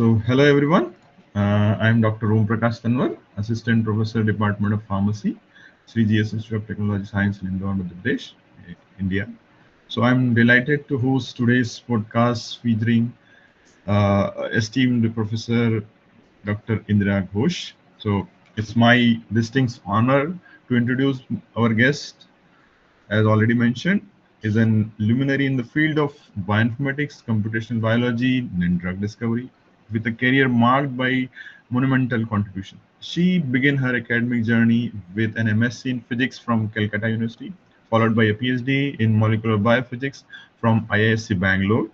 Hello everyone. I'm Dr. Omprakash Tanwar, Assistant Professor, Department of Pharmacy, Shri Institute of Technology Science in Indore, Madhya Pradesh, India. I'm delighted to host today's podcast featuring esteemed Professor Dr. Indira Ghosh. It's my distinct honor to introduce our guest, as already mentioned, is an luminary in the field of bioinformatics, computational biology, and drug discovery, with a career marked by monumental contribution. She began her academic journey with an MSc in physics from Calcutta University, followed by a PhD in molecular biophysics from IISc Bangalore,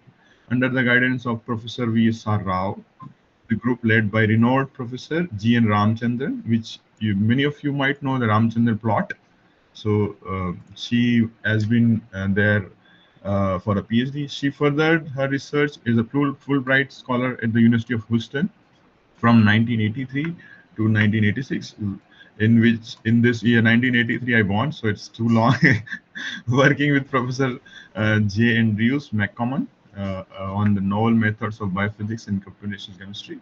under the guidance of Professor V.S.R. Rao. The group led by renowned Professor G. N. Ramchandran, which many of you might know the Ramchandran plot. She has been there for a PhD. She furthered her research as a Fulbright scholar at the University of Houston from 1983 to 1986. In this year 1983 I born, so it's too long. Working with Professor J. Andrews McCommon on the novel methods of biophysics and computational chemistry.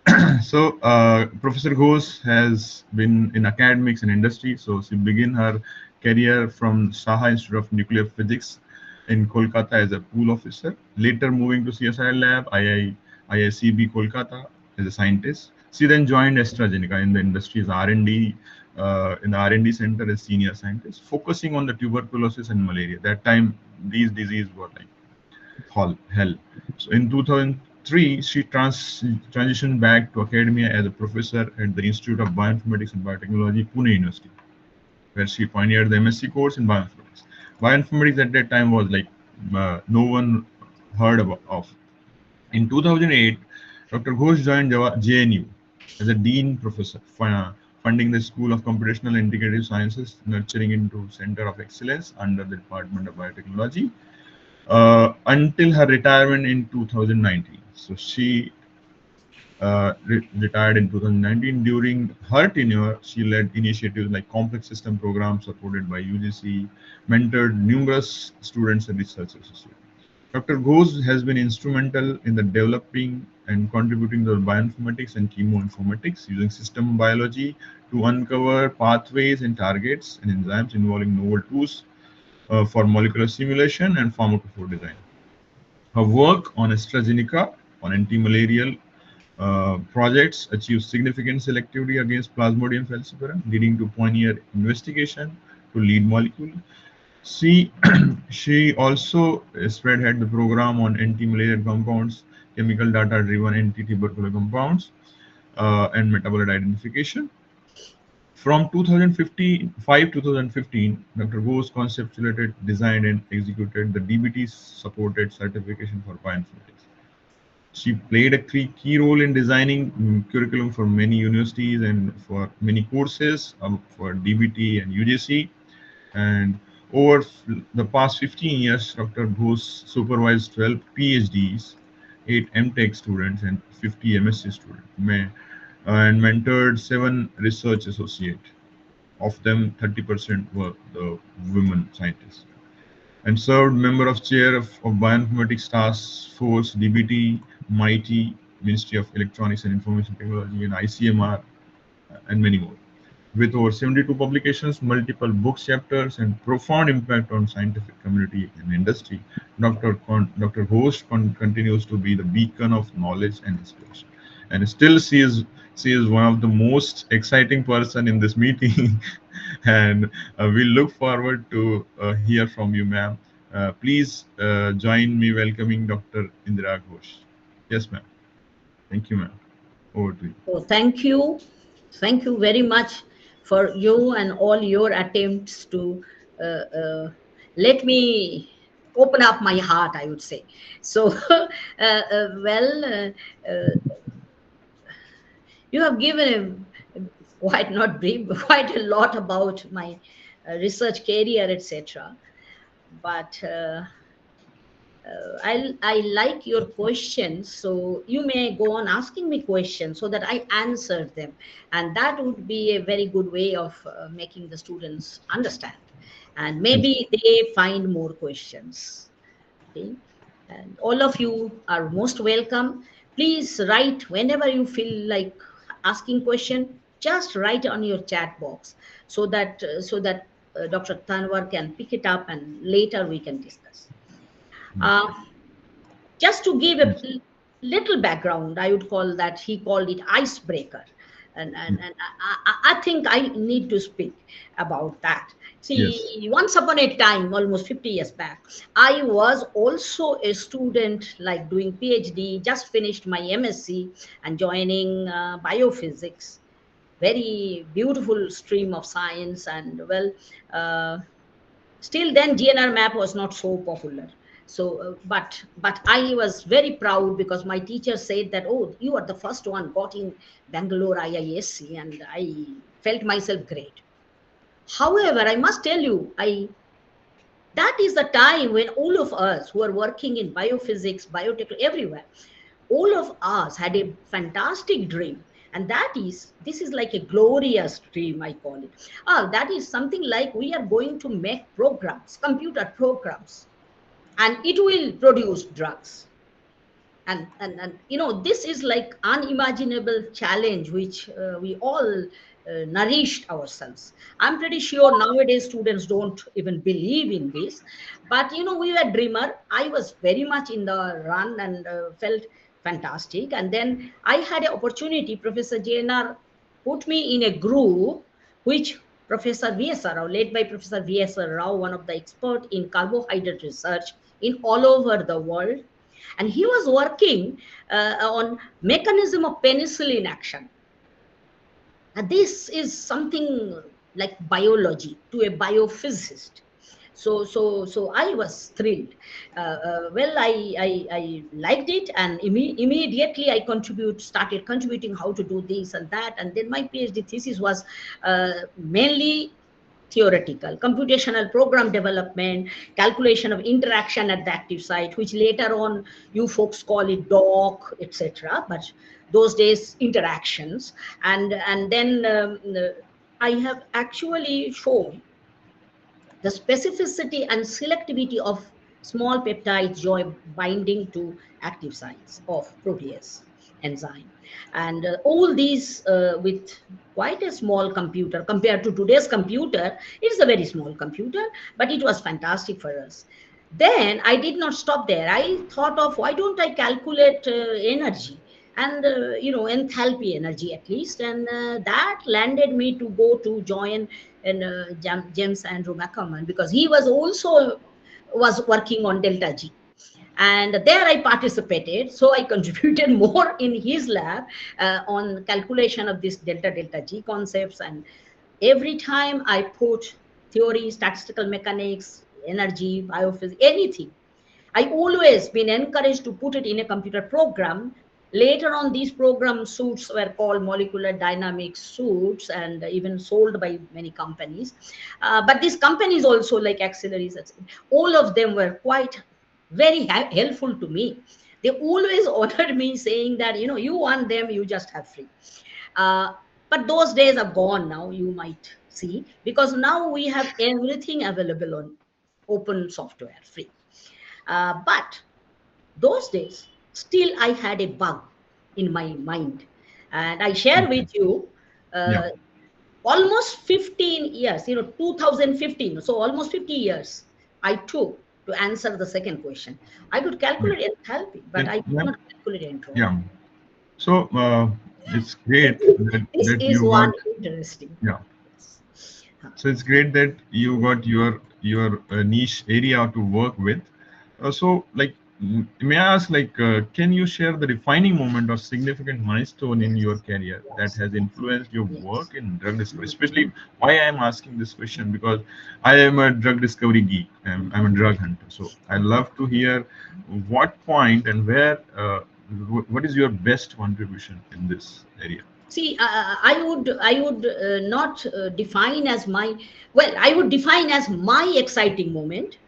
Professor Ghosh has been in academics and industry. So she began her career from Saha Institute of Nuclear Physics in Kolkata as a pool officer. Later moving to CSI lab, IICB Kolkata as a scientist. She then joined AstraZeneca in the industry's R&D, in the R&D center as senior scientist, focusing on the tuberculosis and malaria. That time, these diseases were like hell. So in 2003, she transitioned back to academia as a professor at the Institute of Bioinformatics and Biotechnology, Pune University, where she pioneered the MSc course in bioinformatics. Bioinformatics at that time was like no one heard of. In 2008, Dr. Ghosh joined JNU as a dean professor, funding the School of Computational and Integrative Sciences, nurturing into Center of Excellence under the Department of Biotechnology until her retirement in 2019. So she retired in 2019. During her tenure, she led initiatives like complex system programs supported by UGC, mentored numerous students and research associates. Dr. Ghosh has been instrumental in the developing and contributing to bioinformatics and chemoinformatics using system biology to uncover pathways and targets and enzymes involving novel tools for molecular simulation and pharmacophore design. Her work on AstraZeneca on anti-malarial projects achieved significant selectivity against Plasmodium falciparum, leading to pioneer investigation to lead molecule. She she also spearheaded the program on anti-malarial compounds, chemical data-driven anti-tubercular compounds, and metabolite identification. From 2015, 2015, Dr. Ghosh conceptuated, designed, and executed the DBT supported certification for bioinformatics. She played a key role in designing curriculum for many universities and for many courses for DBT and UGC. And over the past 15 years, Dr. Ghosh supervised 12 PhDs, 8 MTech students, and 50 MSc students, and mentored 7 research associates. Of them, 30% were the women scientists, and served member of chair of Bioinformatics Task Force, DBT, MIT, Ministry of Electronics and Information Technology, and ICMR, and many more. With over 72 publications, multiple book chapters, and profound impact on scientific community and industry, Dr. Ghosh continues to be the beacon of knowledge and inspiration. And still, she is one of the most exciting person in this meeting, and we look forward to hear from you, ma'am. Please join me welcoming Dr. Indira Ghosh. Yes, ma'am. Thank you, ma'am. Over to you. So thank you. Thank you very much for you and all your attempts to let me open up my heart, I would say. So, you have given quite not brief, quite a lot about my research career, etc. But I like your questions, so you may go on asking me questions so that I answer them, and that would be a very good way of making the students understand, and Thank you. maybe they find more questions. Okay, and all of you are most welcome. Please write whenever you feel like asking question. Just write on your chat box so that Dr. Tanwar can pick it up and later we can discuss. Uh, just to give a Yes. little background, I would call that he called it icebreaker, and I think I need to speak about that. Yes. See, once upon a time, almost 50 years back, I was also a student, like doing PhD, just finished my MSc and joining biophysics, very beautiful stream of science, and well, uh, still then GNR map was not so popular. So but I was very proud because my teacher said that, oh, you are the first one got in Bangalore IISc, and I felt myself great. However, I must tell you, I that is the time when all of us who are working in biophysics, biotech, everywhere, all of us had a fantastic dream. And that is, this is like a glorious dream, I call it. That is something like we are going to make programs, computer programs, and it will produce drugs. And this is like unimaginable challenge which we all nourished ourselves. I'm pretty sure nowadays students don't even believe in this, but we were dreamer. I was very much in the run and felt fantastic. And then I had an opportunity. Professor JNR put me in a group which Professor VSR Rao, led by Professor VSR Rao, one of the expert in carbohydrate research in all over the world, and he was working on mechanism of penicillin action. And this is something like biology to a biophysicist. So I was thrilled. Well, I liked it, and immediately I started contributing how to do this and that. And then my PhD thesis was mainly theoretical, computational program development, calculation of interaction at the active site, which later on you folks call it dock, etc. But those days interactions, and then I have actually shown the specificity and selectivity of small peptides joy binding to active sites of protease enzyme, and all these with quite a small computer compared to today's computer. It's a very small computer, but it was fantastic for us. Then I did not stop there. I thought of, why don't I calculate energy and enthalpy energy at least, and that landed me to go to join in James Andrew McCorman, because he was also was working on delta G, and there I participated. So I contributed more in his lab on calculation of this delta G concepts. And every time I put theory, statistical mechanics, energy, biophysics, anything, I always been encouraged to put it in a computer program. Later on, these program suits were called molecular dynamics suits and even sold by many companies. But these companies also, like Acceleries, all of them were quite very helpful to me. They always honored me, saying that, you want them, you just have free. Uh, but those days are gone now, you might see, because now we have everything available on open software, free. But those days, still I had a bug in my mind. And I share Okay. with you Yeah. uh, almost 15 years, 2015, so almost 50 years I took to answer the second question. I could Yeah. calculate enthalpy, but Then, I could yeah. not calculate entropy. Yeah. So it's great This that is you one got. interesting Yeah. part. Yes. So it's great that you got your niche area to work with. So, like, may I ask, like, can you share the defining moment or significant milestone in your Yes. career that Yes. has influenced your Yes. work in drug discovery? Especially, why I am asking this question, because I am a drug discovery geek. I'm a drug hunter. So I love to hear what point and where. What is your best contribution in this area? See, I would not define as my, well, I would define as my exciting moment,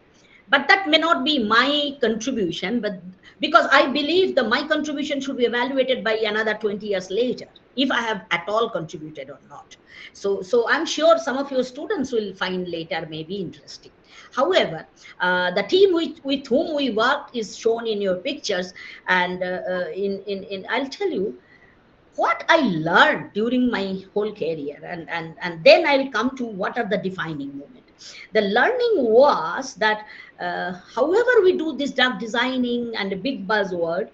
but that may not be my contribution. But because I believe that my contribution should be evaluated by another 20 years later, if I have at all contributed or not. So I'm sure some of your students will find later maybe interesting. However, the team with whom we worked is shown in your pictures, and in I'll tell you what I learned during my whole career, and then I'll come to what are the defining moments. The learning was that however we do this drug designing and a big buzzword,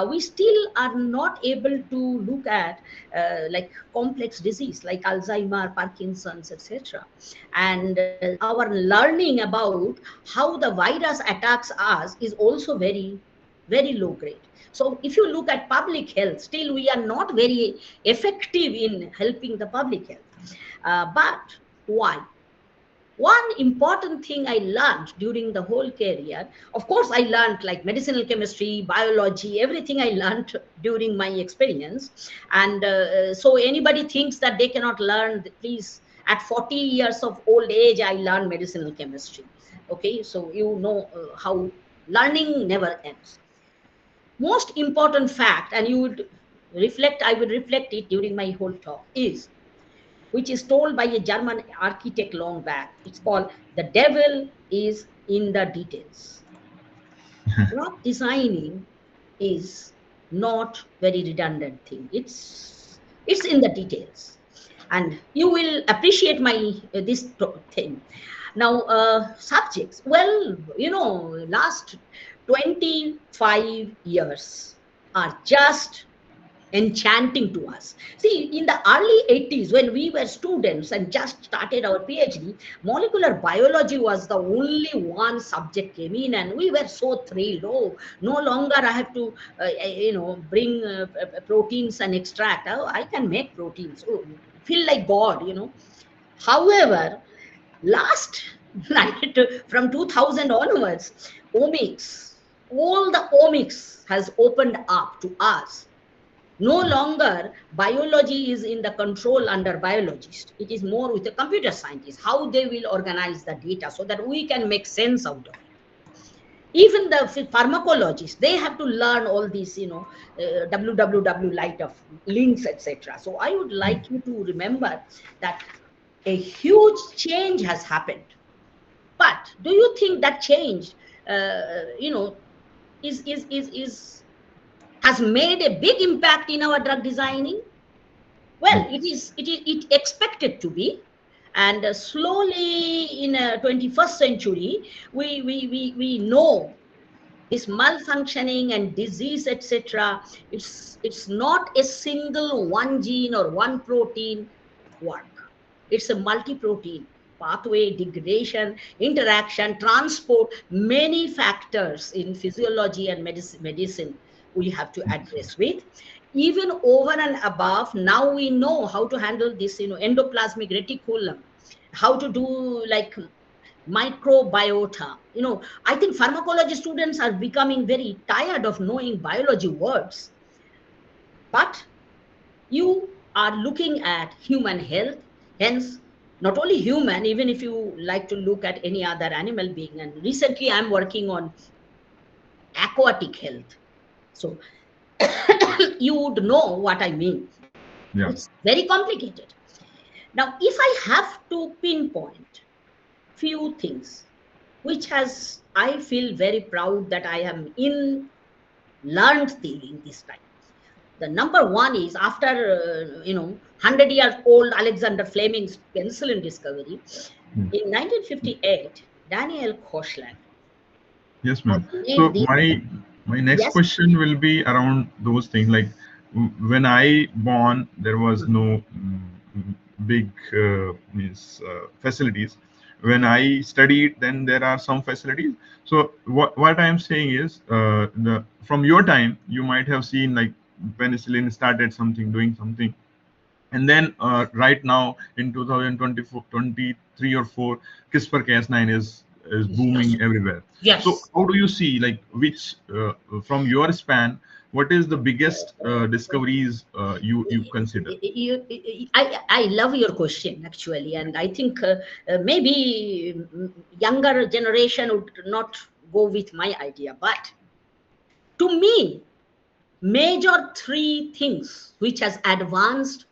we still are not able to look at like complex disease like Alzheimer, Parkinson's, etc. And our learning about how the virus attacks us is also very low grade. So if you look at public health, still we are not very effective in helping the public health. But why? One important thing I learned during the whole career, of course, I learned like medicinal chemistry, biology, everything I learned during my experience. And so anybody thinks that they cannot learn, please, at 40 years of old age, I learned medicinal chemistry. Okay, so you know how learning never ends. Most important fact, and you would reflect, I will reflect it during my whole talk, is which is told by a German architect long back. It's called the devil is in the details. Drug designing is not very redundant thing. It's in the details, and you will appreciate my thing. Now, subjects. Well, last 25 years are just enchanting to us. See, in the early 80s, when we were students and just started our PhD, molecular biology was the only one subject came in, and we were so thrilled. Oh, no longer I have to, bring proteins and extract. Oh, I can make proteins. Oh, feel like God. However, last night from 2000 onwards, omics, all the omics has opened up to us. No longer biology is in the control under biologist. It is more with the computer scientists, how they will organize the data so that we can make sense out of it. Even the pharmacologists, they have to learn all these, www light of links, etc. So I would like you to remember that a huge change has happened. But do you think that change, is has made a big impact in our drug designing? Well, it expected to be, and slowly in 21st century, we know this malfunctioning and disease, etc. It's not a single one gene or one protein work. It's a multi-protein pathway, degradation, interaction, transport, many factors in physiology and medicine we have to address with. Even over and above, now we know how to handle this, endoplasmic reticulum, how to do like microbiota. I think pharmacology students are becoming very tired of knowing biology words, but you are looking at human health. Hence, not only human, even if you like to look at any other animal being. And recently I'm working on aquatic health. So you would know what I mean. Yeah. It's very complicated. Now, if I have to pinpoint few things which has I feel very proud that I am in learned stealing this time. The number one is after 100-year old Alexander Fleming's penicillin discovery Hmm. in 1958, Daniel Koshland Yes, has ma'am. made So the my next yes, question will be around those things. Like when I born, there was no big means facilities. When I studied, then there are some facilities. So what I am saying is, the from your time, you might have seen like penicillin started something, doing something, and then right now in 2024 23 or 4, CRISPR-Cas9 is yes, booming everywhere. So yes. how do you see, like, which from your span, what is the biggest discoveries you consider? I love your question actually, and I think maybe younger generation would not go with my idea, but to me, major three things which has advanced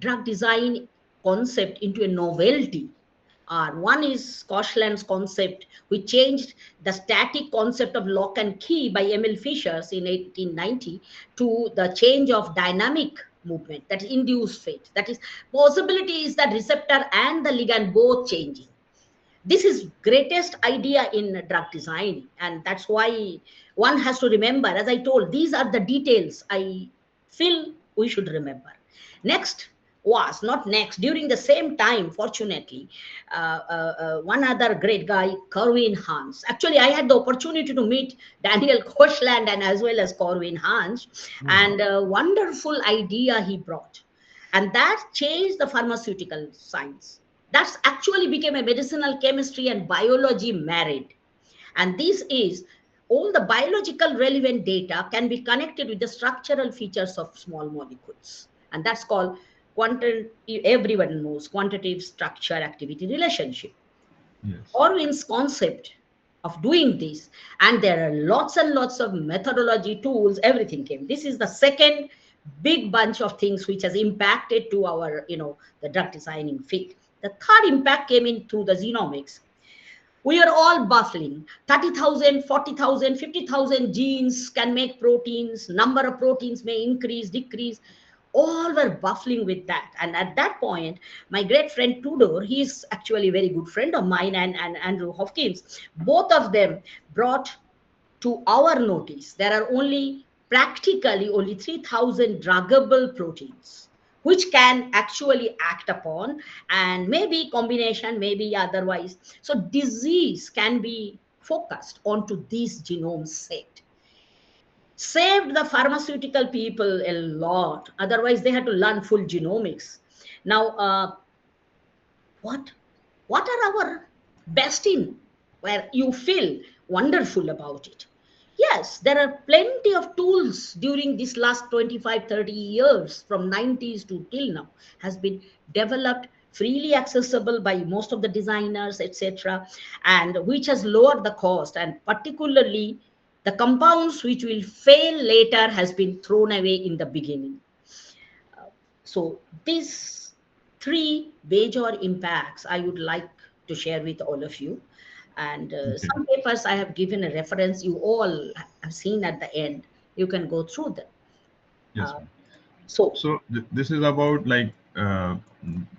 drug design concept into a novelty are. One is Koshland's concept, which changed the static concept of lock and key by Emil Fishers in 1890 to the change of dynamic movement, that is induced fate. That is, possibility is that receptor and the ligand both changing. This is greatest idea in drug design, and that's why one has to remember, as I told, these are the details I feel we should remember. Next was not next during the same time, fortunately, one other great guy, Corwin Hans. Actually, I had the opportunity to meet Daniel Koshland and as well as Corwin Hans, Oh, and a wonderful idea he brought, and that changed the pharmaceutical science. That's actually became a medicinal chemistry and biology married. And this is, all the biological relevant data can be connected with the structural features of small molecules. And that's called everyone knows quantitative structure activity relationship. yes. Orwin's concept of doing this, and there are lots and lots of methodology tools, everything came. This is the second big bunch of things which has impacted to our, the drug designing field. The third impact came in through the genomics. We are all baffling. 30,000, 40,000, 50,000 genes can make proteins. Number of proteins may increase, decrease. All were baffling with that. And at that point, my great friend Tudor, he's actually a very good friend of mine, and Andrew Hopkins, both of them brought to our notice there are only practically only 3,000 druggable proteins which can actually act upon, and maybe combination, maybe otherwise. So disease can be focused onto this genome set. Saved the pharmaceutical people a lot. Otherwise, they had to learn full genomics. Now, what what are our best in where you feel wonderful about it? Yes, there are plenty of tools during this last 25, 30 years from 90s to till now has been developed, freely accessible by most of the designers, etc., and which has lowered the cost, and particularly the compounds which will fail later has been thrown away in the beginning. So these three major impacts I would like to share with all of you. And Okay. some papers I have given a reference, you all have seen at the end. You can go through them. Yes, Uh, ma'am. so, So this is about like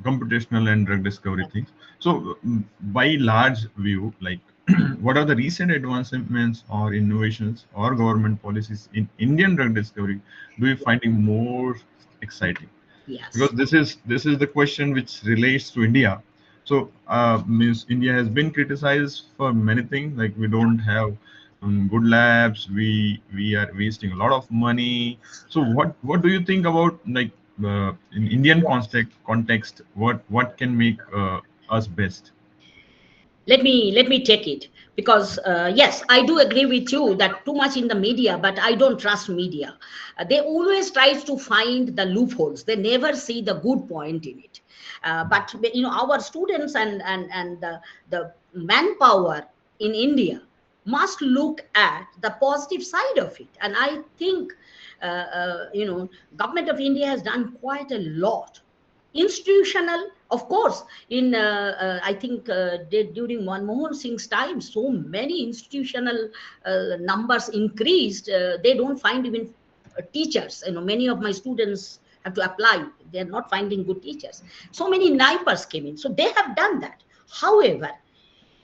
computational and drug discovery things. So by large view, like what are the recent advancements or innovations or government policies in Indian drug discovery do you finding more exciting? Because yes. this is the question which relates to India. So means India has been criticized for many things, like we don't have good labs, we are wasting a lot of money. So what do you think about like in Indian context, what can make us best? Let me take it, because yes, I do agree with you that too much in the media, but I don't trust media. They always tries to find the loopholes, they never see the good point in it. But our students and the manpower in India must look at the positive side of it, and I think government of India has done quite a lot. Institutional, of course, in I think during Manmohan Singh's time, so many institutional numbers increased. They don't find even teachers. Many of my students have to apply, they're not finding good teachers. So many NIPers came in, so they have done that. However,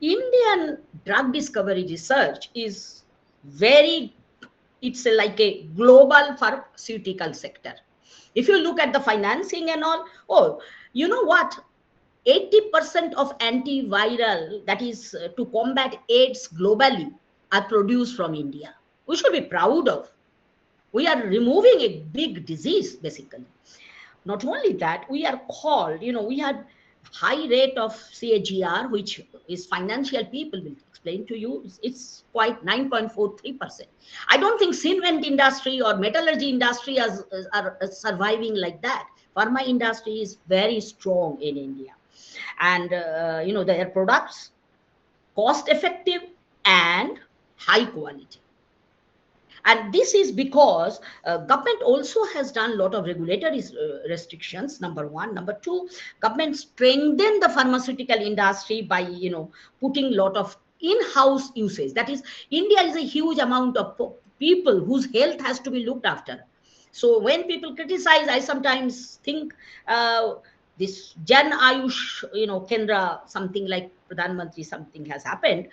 Indian drug discovery research is very, it's like a global pharmaceutical sector. If you look at the financing and all, oh, you know what? 80% of antiviral, that is to combat AIDS globally, are produced from India. We should be proud of. We are removing a big disease, basically. Not only that, we are called, we had high rate of CAGR, which is financial people will explain to you. It's quite 9.43%. I don't think cement industry or metallurgy industry are surviving like that. Pharma industry is very strong in India. And, their products, cost effective and high quality. And this is because government also has done a lot of regulatory restrictions, number one. Number two, government strengthened the pharmaceutical industry by putting a lot of in-house usage. That is, India is a huge amount of people whose health has to be looked after. So when people criticize, I sometimes think uh, this Jan Ayush, Kendra, something like Pradhan Mantri, something has happened.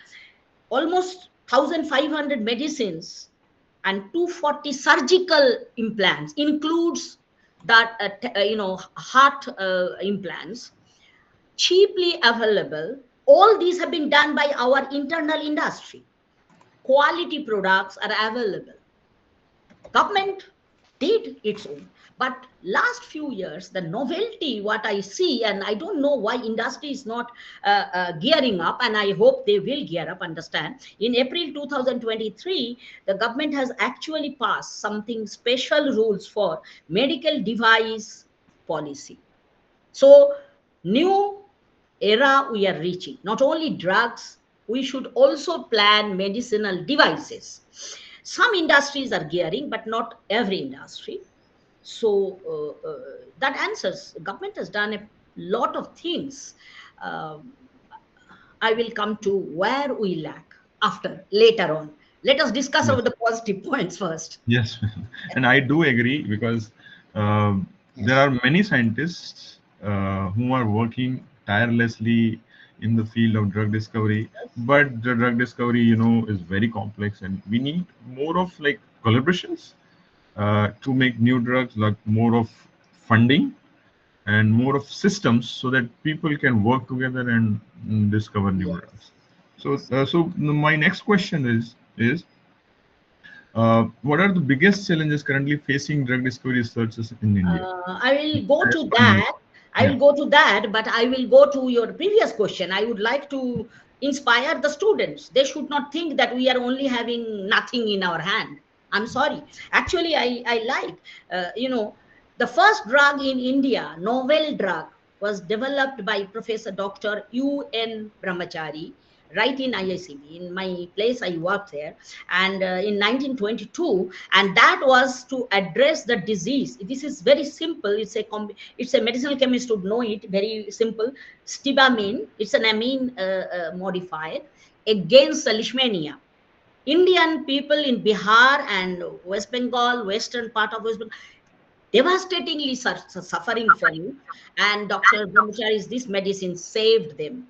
Almost 1,500 medicines and 240 surgical implants, includes that heart implants, cheaply available. All these have been done by our internal industry. Quality products are available. Government did its own, but last few years the novelty what I see, and I don't know why industry is not gearing up, and I hope they will gear up. Understand, in April 2023 the government has actually passed something special rules for medical device policy. So, new era we are reaching. Not only drugs, we should also plan medicinal devices. Some industries are gearing, but not every industry. So that answers. Government has done a lot of things. Um, I will come to where we lack after later on. Let us discuss Yes. about the positive points first. Yes, and I do agree because there Yes. are many scientists who are working tirelessly in the field of drug discovery. But the drug discovery, is very complex, and we need more of like collaborations to make new drugs, like more of funding and more of systems, so that people can work together and discover new Yes. drugs. So my next question is what are the biggest challenges currently facing drug discovery researchers in India? I will go As to per you. that. I Yeah. will go to that, but I will go to your previous question. I would like to inspire the students. They should not think that we are only having nothing in our hand. I'm sorry. Actually, I like, the first drug in India, novel drug, was developed by Professor Dr. U.N. Brahmachari, right in IICB, in my place. I worked there, and in 1922, and that was to address the disease. This is very simple. It's a medicinal chemist would know it. Very simple. Stibamine. It's an amine modified against leishmania. Indian people in Bihar and West Bengal, western part of West Bengal, devastatingly suffering from it. And Dr. Brahmachari's this medicine saved them.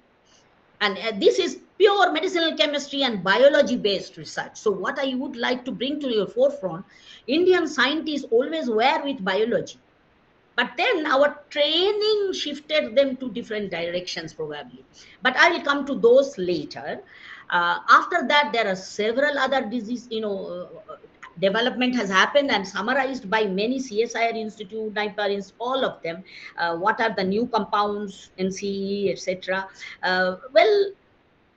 And this is pure medicinal chemistry and biology based research. So what I would like to bring to your forefront, Indian scientists always were with biology, but then our training shifted them to different directions probably, but I will come to those later. After that there are several other disease, development has happened and summarized by many CSIR institute, NIPAR, all of them. What are the new compounds, NCE, etc. Well,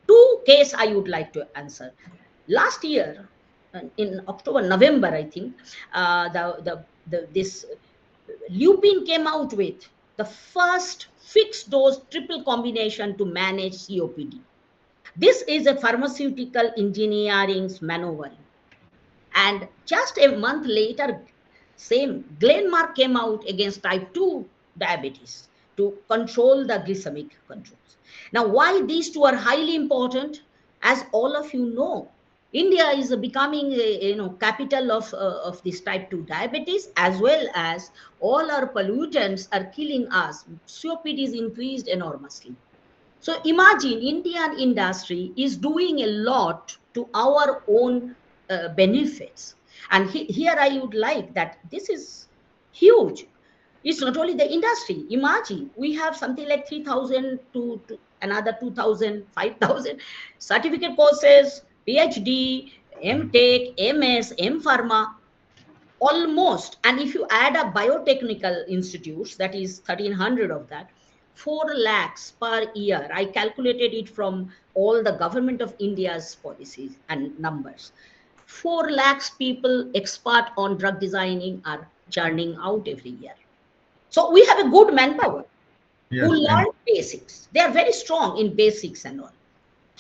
two case I would like to answer. Last year, in October, November, I think, this Lupin came out with the first fixed dose triple combination to manage COPD. This is a pharmaceutical engineering's maneuver. And just a month later, same Glenmark came out against type 2 diabetes to control the glycemic controls. Now, why these two are highly important? As all of you know, India is becoming a capital of this type 2 diabetes, as well as all our pollutants are killing us. COPD is increased enormously. So imagine Indian industry is doing a lot to our own benefits. And here I would like that this is huge. It's not only the industry. Imagine we have something like 3,000 to another 2,000, 5,000 certificate courses, PhD, MTech, MS, M Pharma, almost. And if you add up biotechnical institutes, that is 1,300 of that, 4 lakhs per year. I calculated it from all the government of India's policies and numbers. 4 lakhs people expert on drug designing are churning out every year. So we have a good manpower who Yes, and learn basics. They are very strong in basics and all.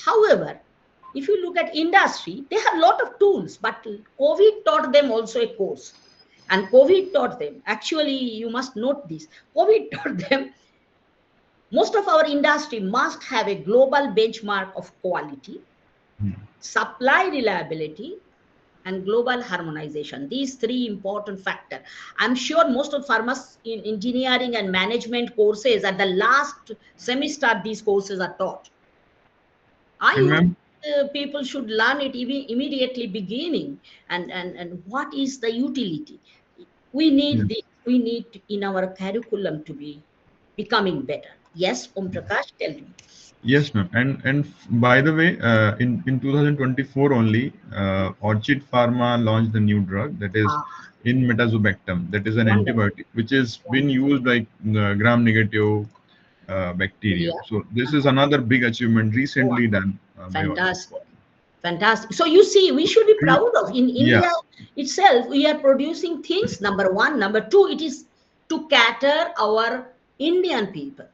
However, If you look at industry, they have a lot of tools, but COVID taught them also a course. And COVID taught them, actually, you must note this, COVID taught them most of our industry must have a global benchmark of quality, Hmm. supply reliability, and global harmonization. These three important factors. I'm sure most of farmers in engineering and management courses at the last semester, these courses are taught. I And would ma'am, people should learn it even immediately beginning. And what is the utility? We yeah. need this. We need in our curriculum to be becoming better. Yes, Om Prakash, tell me. Yes, ma'am. And by the way, in 2024 only, Orchid Pharma launched the new drug that is Ah, in metazobactam. That is an wonderful, antibiotic which is been wonderful. used by gram-negative bacteria. Bacteria. So this is Uh-huh. another big achievement Oh, recently done by Orchid fantastic. Pharma. Fantastic. So you see, we should be Re- proud of in Yeah, India itself. We are producing things. Number one, number two, it is to cater our Indian people.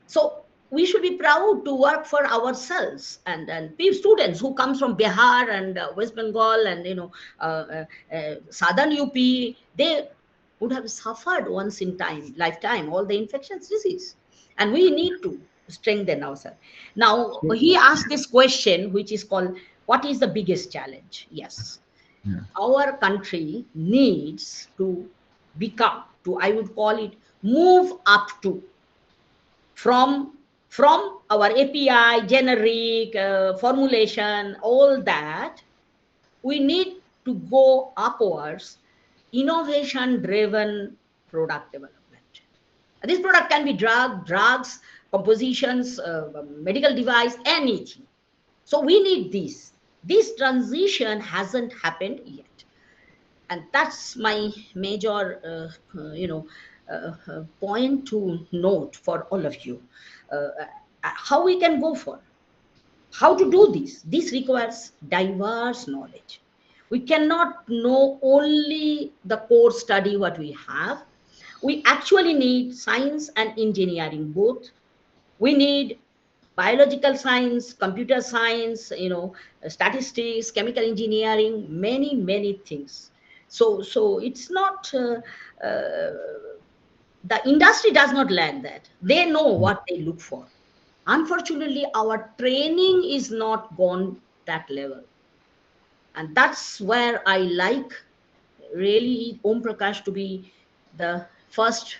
So we should be proud to work for ourselves. And students who comes from Bihar and West Bengal and southern UP, they would have suffered once in time lifetime all the infectious disease, and we need to strengthen ourselves. Now so he asked this question, which is called, what is the biggest challenge? Yes, yeah, our country needs to become, to I would call it, move up to, from our API generic formulation, all that, we need to go upwards, innovation driven product development. This product can be drugs, compositions, medical device, anything. So we need this transition hasn't happened yet, and that's my major point to note for all of you. How we can go for, how to do this requires diverse knowledge. We cannot know only the core study what we have. We actually need science and engineering both. We need biological science, computer science, statistics, chemical engineering, many things. So it's not uh, the industry does not lack that. They know what they look for. Unfortunately, our training is not gone that level, and that's where I like really Om Prakash to be the first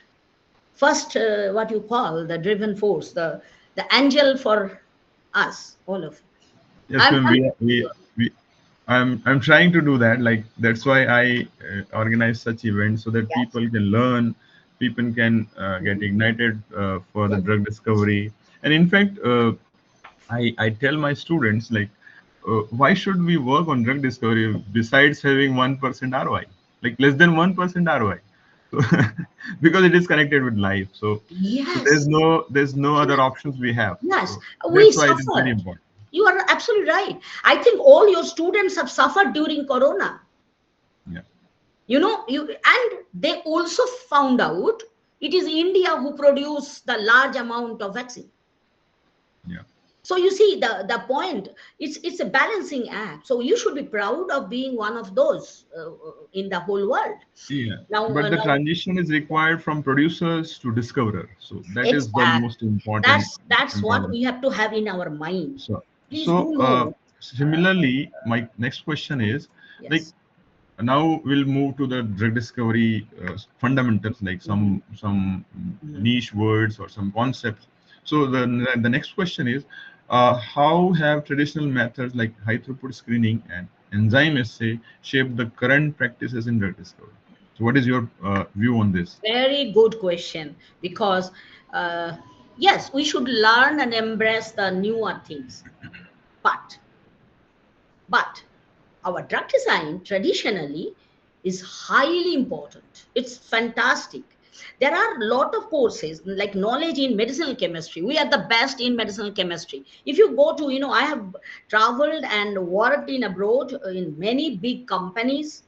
what you call the driven force, the angel for us all of. yes, I'm, ma'am. I'm We I'm trying to do that. Like that's why I organize such events so that yes, people can learn, people can get mhm, ignited for the yes, drug discovery. And in fact, I tell my students like, why should we work on drug discovery besides having 1% ROI, like less than 1% ROI? So, because it is connected with life. So yes, there's no other yes, options we have. yes. So We that's why it is very suffered. important. You are absolutely right. I think all your students have suffered during Corona. Yeah, And they also found out it is India who produced the large amount of vaccine. yeah. So you see the point. It's a balancing act. So you should be proud of being one of those in the whole world. Yeah, but the Now, transition is required from producers to discoverer. So that is the exact. most important That's what transition. we have to have in our mind. So, Please do know. Uh, similarly, my next question is like yes. now we'll move to the drug discovery fundamentals, like Mhm, some mhm. niche words or some concepts. So the next question is, how have traditional methods like high throughput screening and enzyme assay shaped the current practices in drug discovery? So what is your view on this? Very good question, because uh, yes, we should learn and embrace the newer things. But but our drug design traditionally is highly important. It's fantastic. There are a lot of courses like knowledge in medicinal chemistry. We are the best in medicinal chemistry. If you go to, I have traveled and worked in abroad in many big companies.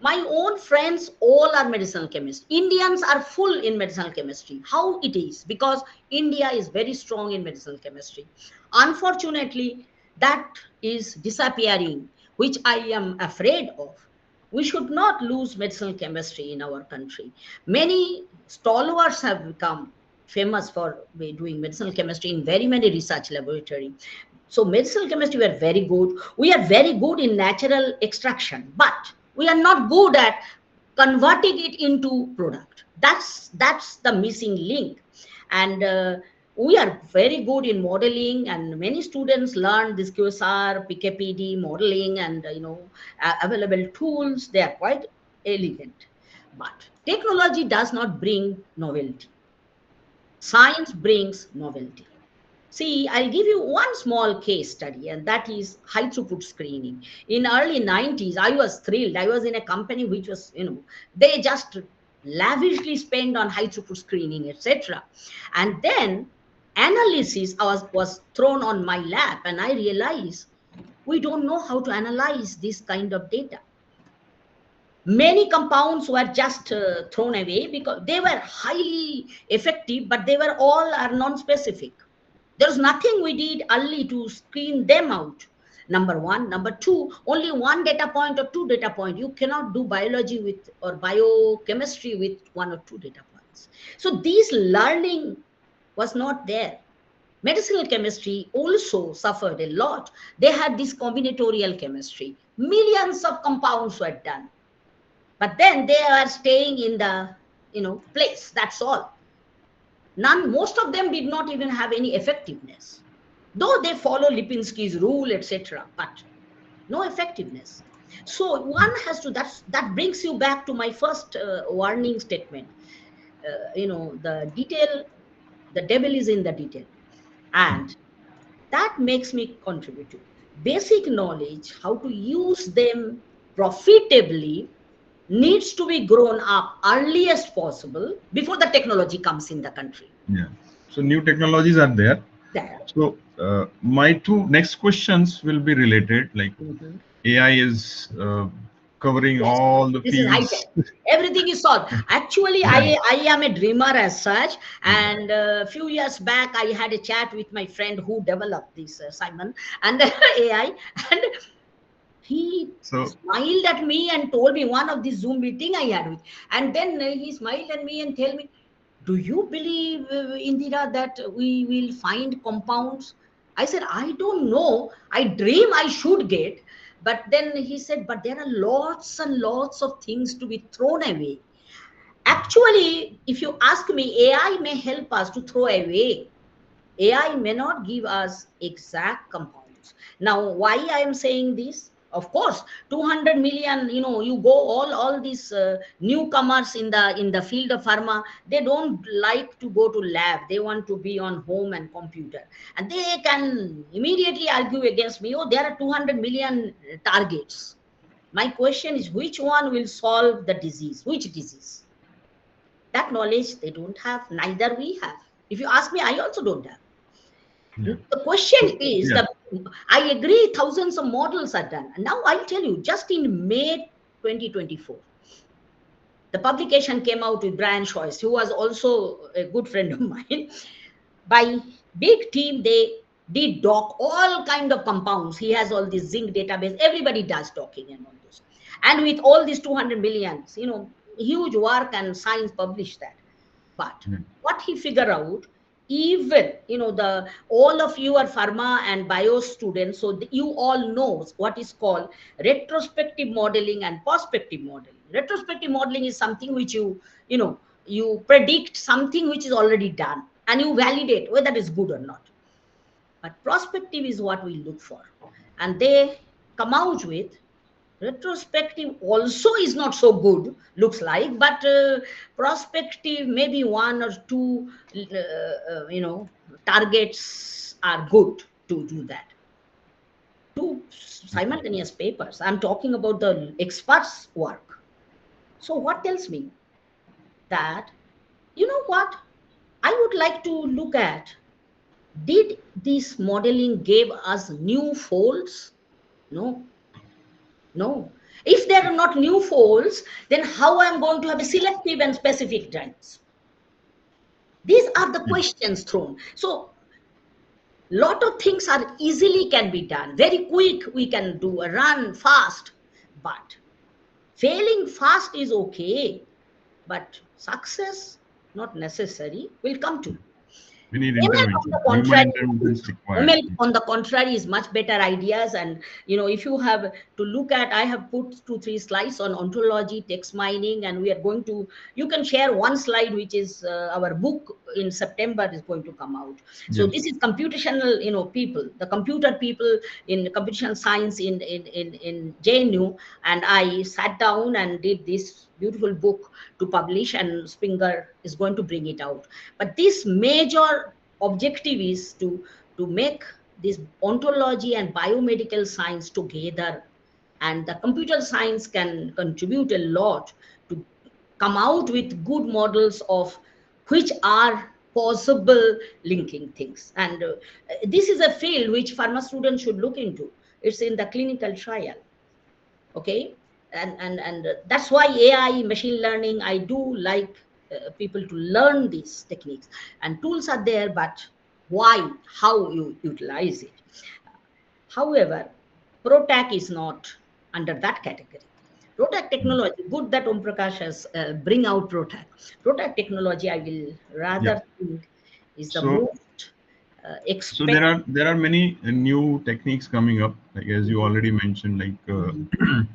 My own friends all are medicinal chemists. Indians are full in medicinal chemistry. How it is? Because India is very strong in medicinal chemistry. Unfortunately, That is disappearing, which I am afraid of. We should not lose medicinal chemistry in our country. Many stalwarts have become famous for doing medicinal chemistry in very many research laboratories. So medicinal chemistry, we are very good. We are very good in natural extraction, but we are not good at converting it into product. That's the missing link. And we are very good in modeling, and many students learn this QSR, PKPD modeling, and available tools. They are quite elegant, but technology does not bring novelty. Science brings novelty. See, I'll give you one small case study, and that is high throughput screening. In early 90s, I was thrilled. I was in a company which was, they just lavishly spend on high throughput screening, etc. And then analysis was thrown on my lap, and I realized we don't know how to analyze this kind of data. Many compounds were just thrown away because they were highly effective, but they were all are non-specific. There's nothing we did early to screen them out. Number one. Number two, only one data point or two data point. You cannot do biology with or biochemistry with one or two data points. So this learning was not there. Medicinal chemistry also suffered a lot. They had this combinatorial chemistry. Millions of compounds were done, but then they are staying in the place. That's all. Most of them did not even have any effectiveness, though they follow Lipinski's rule, etc., but no effectiveness. So one has to, that brings you back to my first warning statement. The devil is in the detail. And that makes me contribute to basic knowledge, how to use them profitably, needs to be grown up earliest possible before the technology comes in the country. Yeah. So new technologies are there. There. So my two next questions will be related. Like Mhm. AI is covering Yes, all the this is high tech. fields. Everything is solved. Actually, Yeah. I am a dreamer as such. Yeah. And a few years back, I had a chat with my friend who developed this Simon and AI, and he So smiled at me and told me one of the Zoom meeting I had with, and then he smiled at me and tell me, "Do you believe, Indira, that we will find compounds?" I said, "I don't know. I dream I should get." But then he said, "But there are lots and lots of things to be thrown away." Actually, if you ask me, AI may help us to throw away. AI may not give us exact compounds. Now, why I am saying this? Of course, 200 million. You go all these newcomers in the field of pharma. They don't like to go to lab. They want to be on home and computer, and they can immediately argue against me. Oh, there are 200 million targets. My question is, which one will solve the disease? Which disease? That knowledge they don't have. Neither we have. If you ask me, I also don't have. yeah. The question So is, yeah. I agree thousands of models are done. And now I'll tell you, just in May 2024, the publication came out with Brian Choice, who was also a good friend of mine. By big team, they did dock all kind of compounds. He has all this zinc database. Everybody does docking and all those. And with all these 200 millions, huge work and science published that. But Yeah. what he figured out, even the all of you are pharma and bio students, so you all knows what is called retrospective modeling and prospective modeling. Retrospective modeling is something which you predict something which is already done and you validate whether it's good or not. But prospective is what we look for, and they come out with retrospective also is not so good, looks like, but prospective maybe one or two targets are good to do that. Two simultaneous papers. I'm talking about the experts work. So what tells me that, what I would like to look at, did this modeling give us new folds? No. No. If there are not new folds, then how I'm going to have a selective and specific drugs? These are the Yeah. questions thrown. So Lot of things are easily can be done, very quick. We can do a run fast, but failing fast is okay, but success not necessary will come to. We need ML on the intervention. Human contrary, intervention is required. ML on the contrary is much better ideas. And if you have to look at, I have put 2 3 slides on ontology, text mining, and we are going to. You can share one slide, which is our book in September is going to come out. So Yes. this is computational, people, the computer people in computational science in JNU, and I sat down and did this beautiful book to publish, and Springer is going to bring it out. But this major objective is to make this ontology and biomedical science together, and the computer science can contribute a lot to come out with good models of which are possible linking things. And this is a field which pharma students should look into. It's in the clinical trial. Okay. And that's why AI, machine learning, I do like people to learn these techniques. And tools are there, but why, how you utilize it. However, ProTac is not under that category. ProTac technology, good that Omprakash has bring out ProTac technology, I will Yeah. rather think is the So most so expect. there are many new techniques coming up, like as you already mentioned, like Mhm.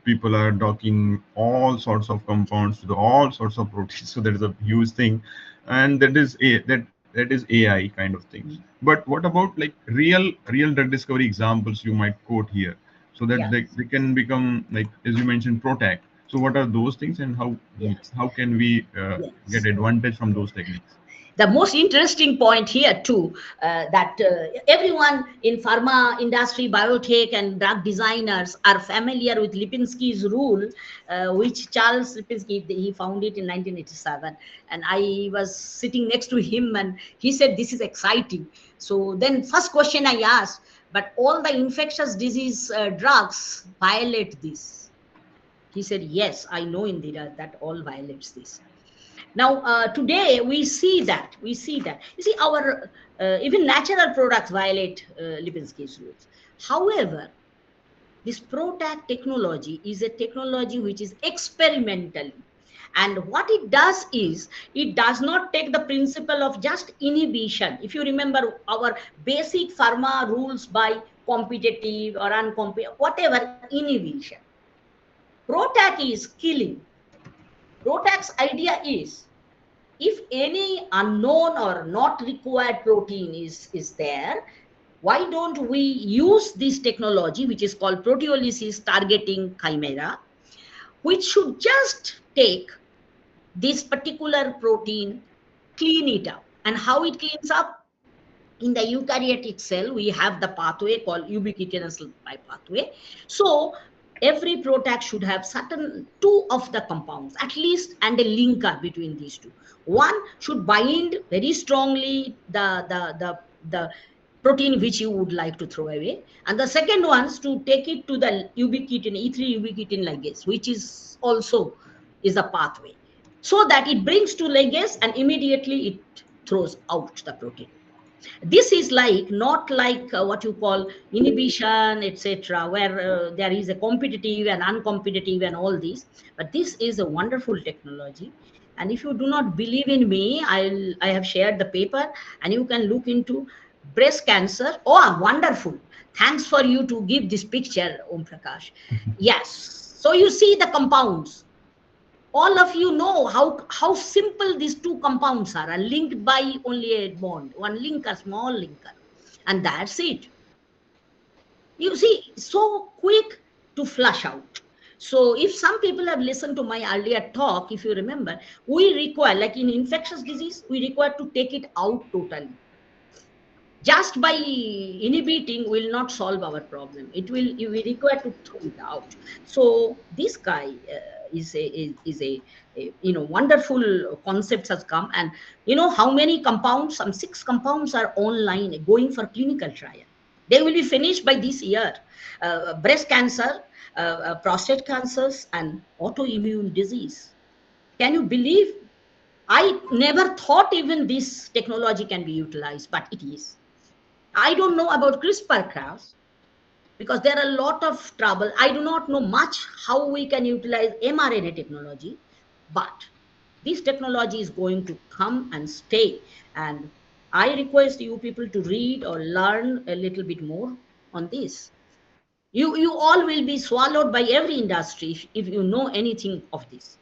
people are docking all sorts of compounds to all sorts of proteins. So that is a huge thing, and that is AI kind of things. But what about like real drug discovery examples you might quote here, so that Yeah, they can become, like as you mentioned, ProTac. So what are those things, and yes, how can we get yes. advantage from those techniques? The most interesting point here too, that everyone in pharma industry, biotech and drug designers are familiar with Lipinski's rule, which Charles Lipinski, he found it in 1987. And I was sitting next to him and he said this is exciting. So then first question I asked, but all the infectious disease drugs violate this? He said, yes, I know, Indira, that all violates this. Now, today we see that. You see, our even natural products violate Lipinski's rules. However, this ProTac technology is a technology which is experimentally. And what it does is, it does not take the principle of just inhibition. If you remember our basic pharma rules by competitive or uncompetitive, whatever inhibition, ProTac is killing. ProTac's idea is, if any unknown or not required protein is there, why don't we use this technology, which is called proteolysis targeting chimera, which should just take this particular protein, clean it up. And how it cleans up? In the eukaryotic cell, we have the pathway called ubiquitinous pathway. So every ProTac should have certain two of the compounds at least, and a linker between these two. One should bind very strongly the protein which you would like to throw away, and the second one's to take it to the ubiquitin E3 ubiquitin ligase, which is also is a pathway, so that it brings to ligase and immediately it throws out the protein. This is like not like what you call inhibition, etc., where there is a competitive and uncompetitive and all these. But this is a wonderful technology. And if you do not believe in me, I have shared the paper, and you can look into breast cancer. Oh, wonderful. Thanks for you to give this picture, Om Prakash. Yes. So you see the compounds, all of you know how simple these two compounds are linked by only a bond, one linker, small linker, and that's it. You see, so quick to flush out. So if some people have listened to my earlier talk, if you remember, we require, like in infectious disease, we require to take it out totally. Just by inhibiting will not solve our problem. It will, you will require to throw it out. So this guy is a wonderful concepts has come. And how many compounds? Some 6 compounds are online going for clinical trial. They will be finished by this year. Breast cancer, prostate cancers, and autoimmune disease. Can you believe? I never thought even this technology can be utilized, but it is. I don't know about CRISPR-Cas because there are a lot of trouble. I do not know much how we can utilize mRNA technology, but this technology is going to come and stay. And I request you people to read or learn a little bit more on this. You all will be swallowed by every industry if you know anything of this.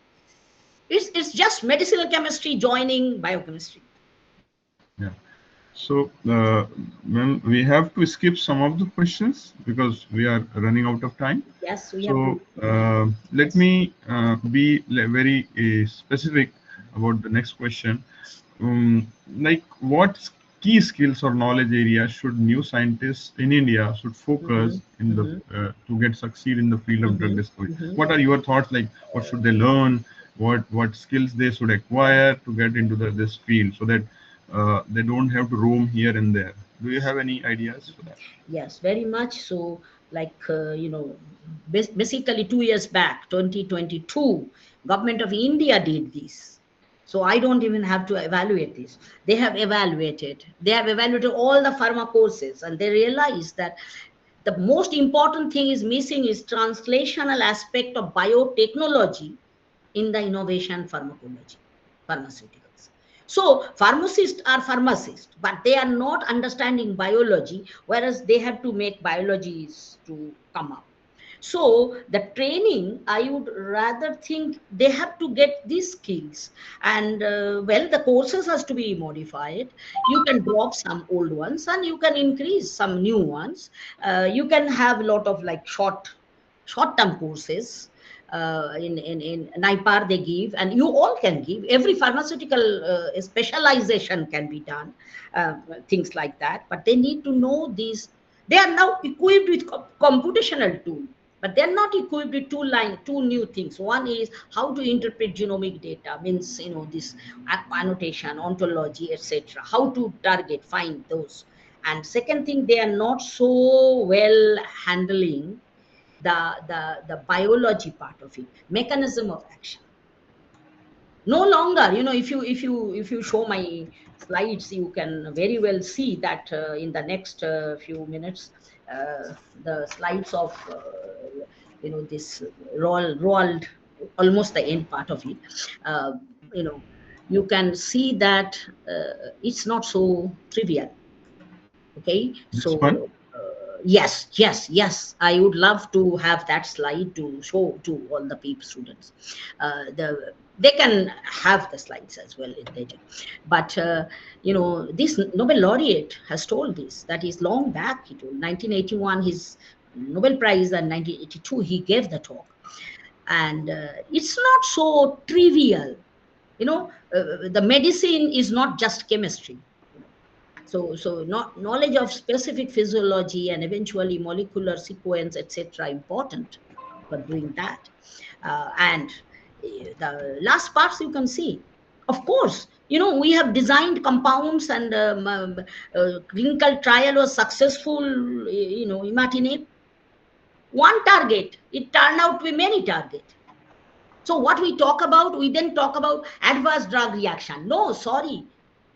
It's just medicinal chemistry joining biochemistry. Yeah. So, ma'am, we have to skip some of the questions because we are running out of time. Yes, we have to. So, let Yes. me be very specific about the next question. Like, what key skills or knowledge areas should new scientists in India should Mm-hmm, focus in the mm-hmm, to get succeed in the field of drug mm-hmm, discovery? mm-hmm. What are your thoughts? Like, what should they learn? What skills they should acquire to get into this field so that they don't have to roam here and there? Do you have any ideas for that? Yes, very much so. Like, basically 2 years back, 2022, government of India did this. So I don't even have to evaluate this. They have evaluated. They have evaluated all the pharma courses, and they realized that the most important thing is missing is translational aspect of biotechnology in the innovation pharmacology, pharmaceuticals. So pharmacists are pharmacists, but they are not understanding biology, whereas they have to make biologies to come up. So the training, I would rather think they have to get these skills. And well, the courses has to be modified. You can drop some old ones and you can increase some new ones. You can have a lot of like short-term courses in NIPAR they give, and you all can give. Every pharmaceutical specialization can be done, things like that. But they need to know these. They are now equipped with computational tool, but they're not equipped with two new things. One is how to interpret genomic data, means this annotation, ontology, etc. How to target, find those. And second thing, they are not so well handling the biology part of it, mechanism of action. No longer, if you show my slides, you can very well see that in the next few minutes, the slides of this rolled almost the end part of it. uh, you know you can see that it's not so trivial. Okay, This one. so yes, yes, yes, I would love to have that slide to show to all the people students. They can have the slides as well in later. But this Nobel laureate has told this, that is long back. He told 1981 his Nobel Prize, and 1982 he gave the talk. And it's not so trivial. The medicine is not just chemistry. you know so not knowledge of specific physiology and eventually molecular sequence, etc., important for doing that. And the last parts you can see, of course, we have designed compounds, and clinical trial was successful. Imatinib, one target, it turned out to be many target. So what we talk about, we then talk about adverse drug reaction. No, sorry,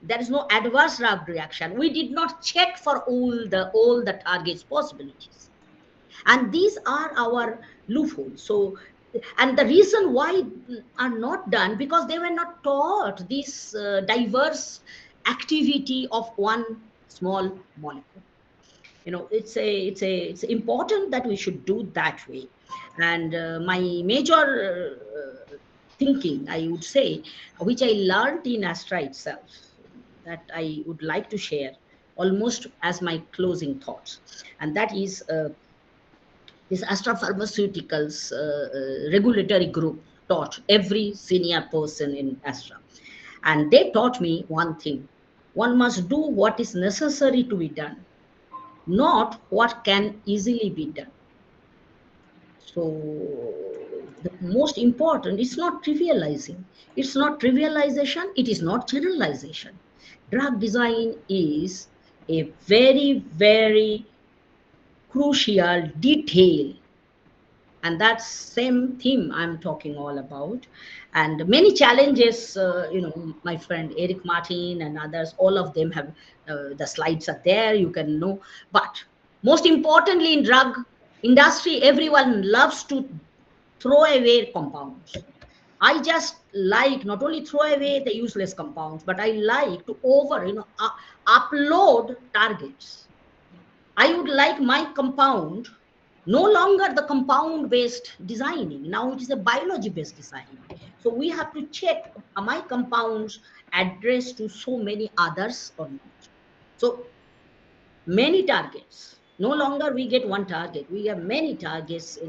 there is no adverse drug reaction. We did not check for all the targets possibilities, and these are our loopholes. So, and the reason why are not done, because they were not taught this diverse activity of one small molecule. It's important that we should do that way. And my major thinking, I would say, which I learned in Astra itself, that I would like to share almost as my closing thoughts. And that is this Astra Pharmaceuticals regulatory group taught every senior person in Astra. And they taught me one thing: one must do what is necessary to be done, not what can easily be done. So the most important, it's not trivializing. It's not trivialization. It is not generalization. Drug design is a very, very crucial detail And that's same theme I'm talking all about. And many challenges, my friend Eric Martin and others, all of them have, the slides are there, you can know. But most importantly, in drug industry, everyone loves to throw away compounds. I just like not only throw away the useless compounds, but I like to upload targets. I would like my compound no longer the compound based designing. Now it is a biology based designing. So we have to check, are my compounds addressed to so many others or not? So many targets. No longer we get one target. We have many targets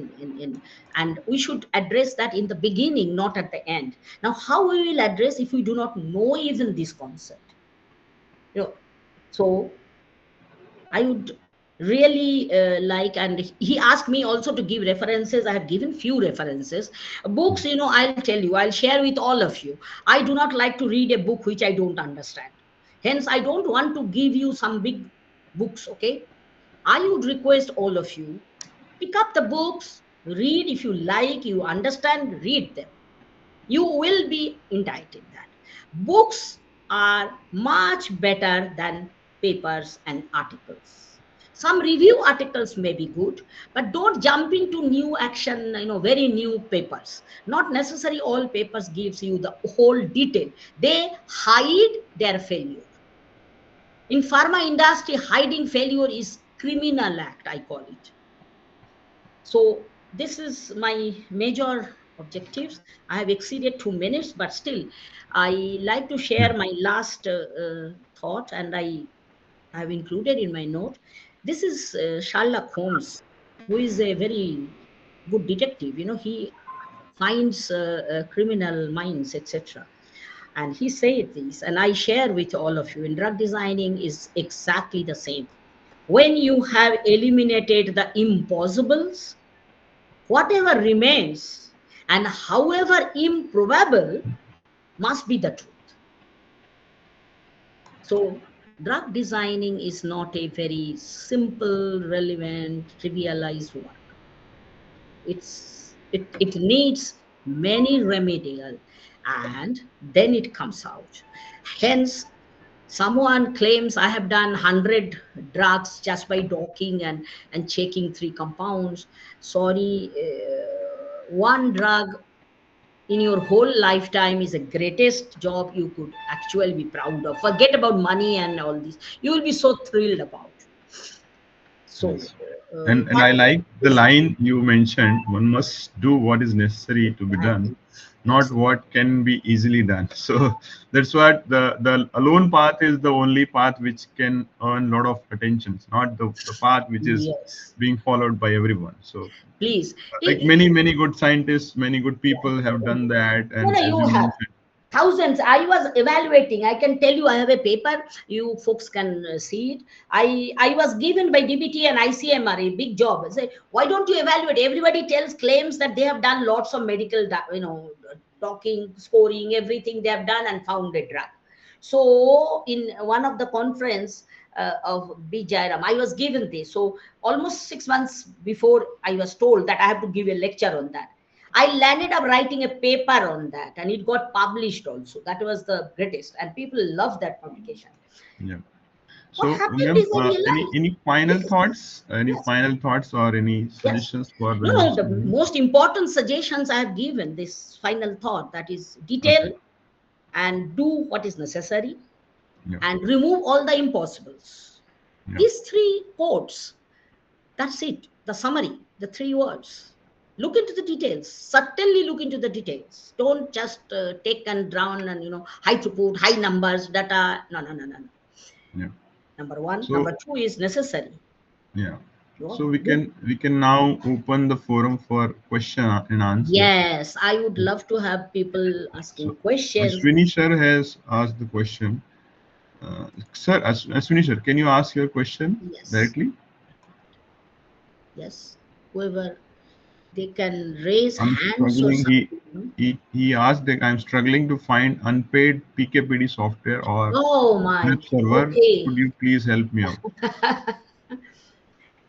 and we should address that in the beginning, not at the end. Now, how we will address if we do not know even this concept? You know, so I would really like, and he asked me also to give references. I have given few references. Books, I'll tell you, I'll share with all of you. I do not like to read a book which I don't understand. Hence, I don't want to give you some big books, okay? I would request all of you, pick up the books, read if you like, you understand, read them. You will be entitled that. Books are much better than papers and articles. Some review articles may be good, but don't jump into new action, very new papers. Not necessary all papers gives you the whole detail. They hide their failure. In pharma industry, hiding failure is criminal act, I call it. So this is my major objectives. I have exceeded 2 minutes, but still, I like to share my last thought, and I have included in my note. This is Sherlock Holmes, who is a very good detective. He finds criminal minds, etc. And he said this, and I share with all of you. In drug designing, is exactly the same. When you have eliminated the impossibles, whatever remains, and however improbable, must be the truth. So, drug designing is not a very simple, relevant, trivialized work. It needs many remedial, and then it comes out. Hence, someone claims I have done 100 drugs just by docking and checking three compounds. Sorry, one drug in your whole lifetime is the greatest job you could actually be proud of. Forget about money and all this. You will be so thrilled about. So Yes. And that I like the is line you mentioned, one must do what is necessary to be done, exactly not yes. what can be easily done. So that's what the alone path is the only path which can earn a lot of attention, not the path which is Yes. being followed by everyone. So Please. like many good scientists, many good people have done that, No, and no, as you you have mentioned, thousands. I was evaluating. I can tell you, I have a paper. You folks can see it. I was given by DBT and ICMR a big job. I say, why don't you evaluate? Everybody tells claims that they have done lots of medical, docking, scoring, everything they have done and found a drug. So in one of the conference of B Jairam, I was given this. So almost 6 months before, I was told that I have to give a lecture on that. I landed up writing a paper on that, and it got published also. That was the greatest, and people loved that publication. yeah. What So, happened ma'am, is I realized, any final yes, thoughts? Any yes, final thoughts or any yes. suggestions for the No, new no, the student? most important suggestions I have given, this final thought, that is detail Okay. and do what is necessary Yeah. and remove all the impossibles. Yeah. These three quotes, that's it, the summary, the three words. Look into the details. Certainly look into the details. Don't just take and drown and, high throughput, high numbers, data. No, no, no, no, no. Yeah. Number one. So Number two is necessary. yeah. You So do. we can now open the forum for question and answers. Yes, I would love to have people So asking questions. Ashwini sir has asked the question. Sir, Ashwini sir, can you ask your question Yes, directly? yes. Whoever, they can raise I'm hands or struggling. something. He asked that I'm struggling to find unpaid PKPD software or Oh my. web server. Okay. Could you please help me out?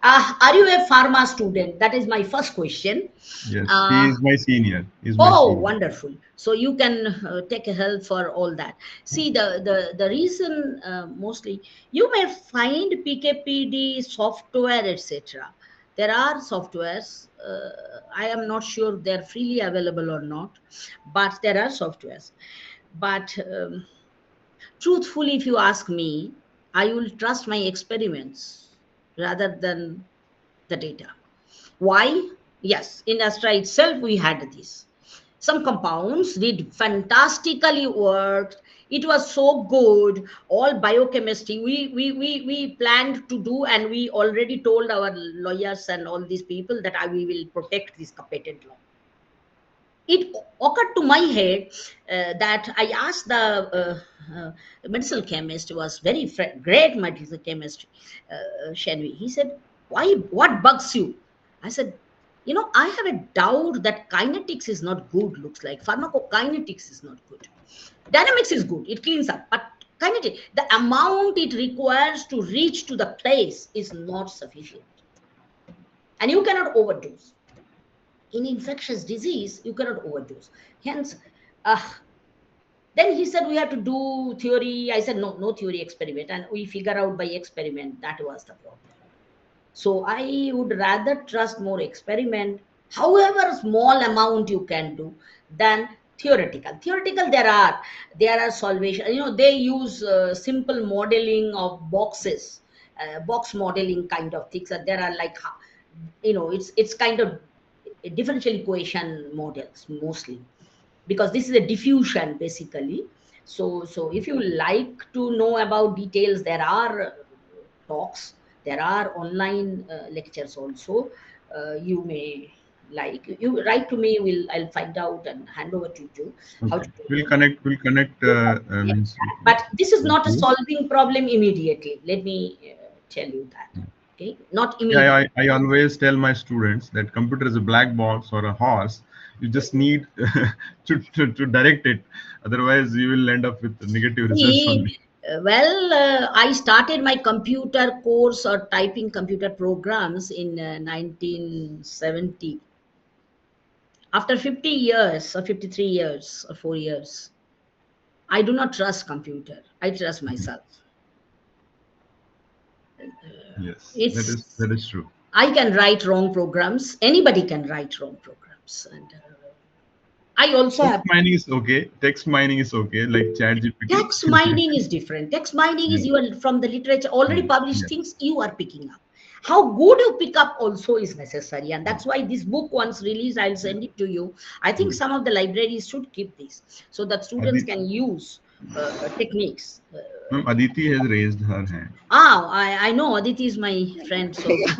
Are you a pharma student? That is my first question. Yes, he Uh, is my senior. He's my Oh, senior. wonderful. So you can take a help for all that. See, the reason mostly you may find PKPD software, etc. There are softwares. I am not sure they're freely available or not, but there are softwares. But truthfully, if you ask me, I will trust my experiments rather than the data. Why? Yes, in Astra itself, we had this. Some compounds did fantastically worked. It was so good. All biochemistry we planned to do, and we already told our lawyers and all these people that we will protect this patent law. It occurred to my head that I asked the medicinal chemist, was very great medicinal chemist, Shenvi. He said, "Why? What bugs you?" I said, I have a doubt that kinetics is not good. Looks like pharmacokinetics is not good. Dynamics is good; it cleans up, but kinetic, the amount it requires to reach to the place is not sufficient, and you cannot overdose in infectious disease. You cannot overdose. Hence, uh, then he said we have to do theory. I said no, no theory, experiment, and we figure out by experiment. That was the problem. So I would rather trust more experiment, however small amount you can do, than theoretical. Theoretical, there are solvation. They use simple modeling of boxes, box modeling kind of things. And there are like, it's kind of differential equation models mostly, because this is a diffusion basically. So if you like to know about details, there are talks, there are online lectures also. You may, like, you write to me, I'll find out and hand over to you how Okay, to do we'll it. connect. We'll connect. Yeah. Means But this is with not a you. solving problem immediately, let me tell you that. Okay, not Yeah, immediately. I always tell my students that computer is a black box or a horse. You just need to direct it. Otherwise, you will end up with negative results See, only. I started my computer course or typing computer programs in 1970. After 50 years or 53 years or 4 years, I do not trust computer. I trust myself. Yes, It's that is true. I can write wrong programs. Anybody can write wrong programs, and I also Text have. mining is okay. Text mining is okay, like ChatGPT. Text mining is different. Text mining is, Yes, you are from the literature already published yes, things you are picking up. How good you pick up also is necessary, and that's yes, why this book, once released, I'll send it to you. I think yes. some of the libraries should keep this so that students Aditi, can use techniques. ma'am, Aditi has raised her hand. I know Aditi is my friend, so Yeah,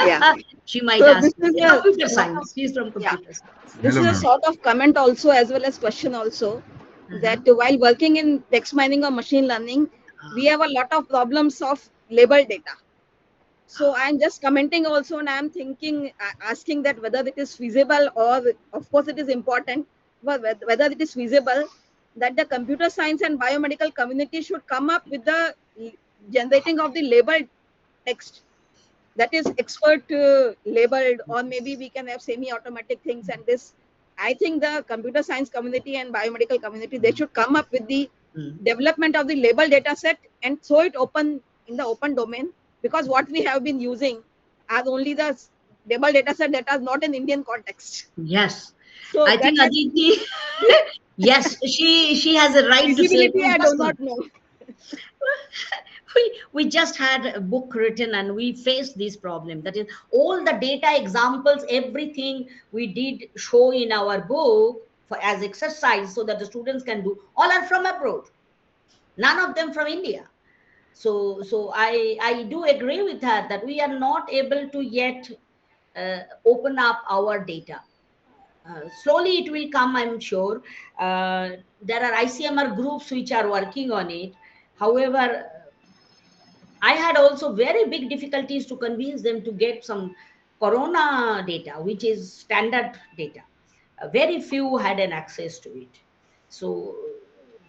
yeah. she might So ask this me. is a Computer sort of, science. She's from yeah, computer science. this Hello, is a ma'am. sort of comment also as well as question also, that Uh-huh. while working in text mining or machine learning, we have a lot of problems of label data. So I'm just commenting also, and I'm thinking, asking that whether it is feasible, or of course it is important, but whether it is feasible that the computer science and biomedical community should come up with the generating of the labeled text, that is expert labeled, or maybe we can have semi automatic things. And this, I think the computer science community and biomedical community, they should come up with the Mm. development of the label data set and throw it open in the open domain, because what we have been using are only the label data set that are not in Indian context. Yes, So I think that Aditi. Yes, she has a right to say. feasibility I do not know. We just had a book written and we faced this problem. That is, all the data examples, everything we did show in our book for as exercise, so that the students can do. All are from abroad. None of them from India. So I do agree with her that we are not able to yet open up our data. Slowly it will come, I'm sure. There are ICMR groups which are working on it. However, I had also very big difficulties to convince them to get some corona data, which is standard data. Very few had an access to it. So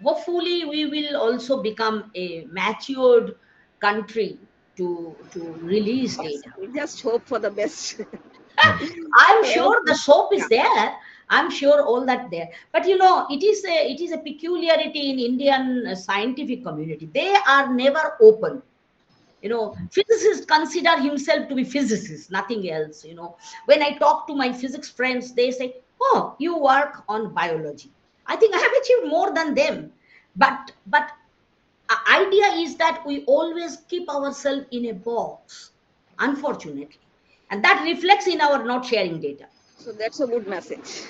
hopefully we will also become a matured country. to release Yes, data. we just hope for the best. Yeah. I'm sure the Okay. soap Yeah. is there. I'm sure all that there. But you know, it is a peculiarity in Indian scientific community. They are never open. You know, physicists consider himself to be physicist, nothing else. You know, when I talk to my physics friends, they say, "Oh, you work on biology." I think I have achieved more than them. But idea is that we always keep ourselves in a box, unfortunately, and that reflects in our not sharing data. So that's a good message.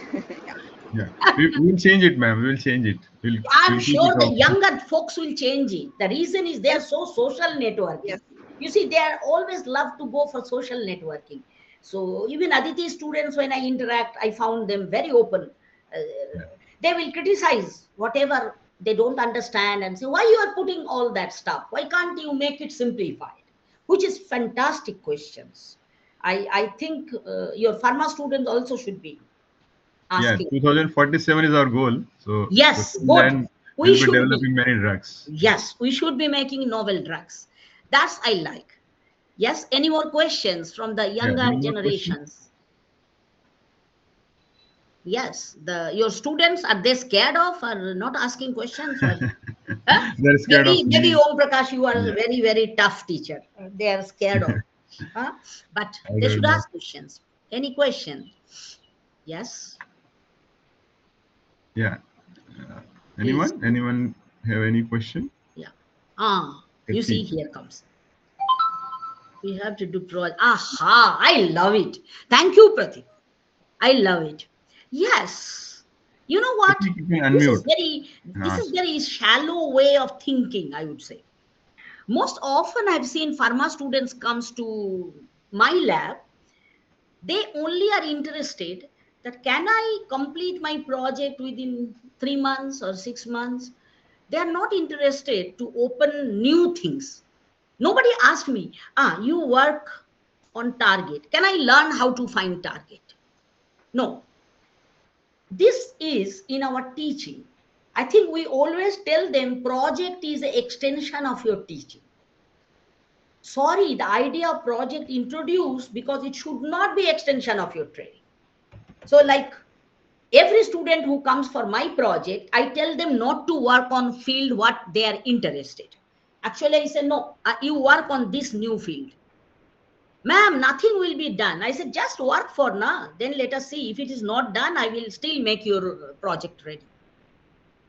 Yeah. Yeah. We will change it, ma'am. We will change it. I'm We'll keep sure it the off. younger folks will change it. The reason is they are Yes. so social networking. Yes. You see, they are always love to go for social networking. So even Aditi students, when I interact, I found them very open. Uh, Yeah. they will criticize whatever they don't understand and say, why you are putting all that stuff? Why can't you make it simplified? Which is fantastic questions. I think your pharma students also should be Yeah. asking. 2047 is our goal. So Yes, till good. then We we'll be should be. developing many drugs. Yes, we should be making novel drugs. That's I like. Yes, any more questions from the Yeah. younger Any more questions? generations? Yes, the your students are they scared of or not asking questions or huh? They're scared of Maybe me. Om Prakash, you are a Yeah. very tough teacher. They are scared of. Huh? But I they don't should know. ask questions. Any question? Yes, Yeah. Uh, please. anyone? Anyone have any question? Yeah. Ah, you see, Pratik. here comes. We have to do project. Aha, I love it. Thank you, Pratik. I love it. Yes. You know what? Pratik, you can This is unmute very and this is ask. very shallow way of thinking, I would say. Most often I've seen pharma students comes to my lab, they only are interested that can I complete my project within 3 months or 6 months. They are not interested to open new things. Nobody asked me, you work on target. Can I learn how to find target? No, this is in our teaching. I think we always tell them project is an extension of your teaching. Sorry, the idea of project introduced because it should not be extension of your training. So like every student who comes for my project, I tell them not to work on field what they are interested. Actually, I say no, you work on this new field. Ma'am, nothing will be done. I said, just work for now. Then let us see. If it is not done, I will still make your project ready.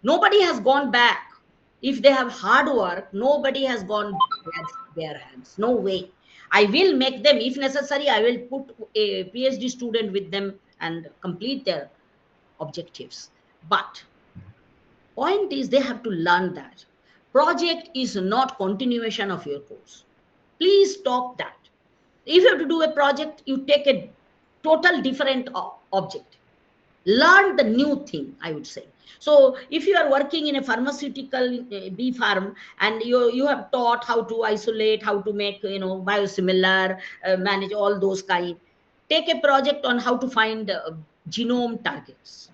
Nobody has gone back. If they have hard work, nobody has gone back their hands. No way. I will make them, if necessary, I will put a PhD student with them and complete their objectives. But point is they have to learn that. Project is not continuation of your course. Please stop that. If you have to do a project, you take a total different object. Learn the new thing, I would say. So if you are working in a pharmaceutical bee farm and you have taught how to isolate, how to make biosimilar, manage all those kind, take a project on how to find genome targets,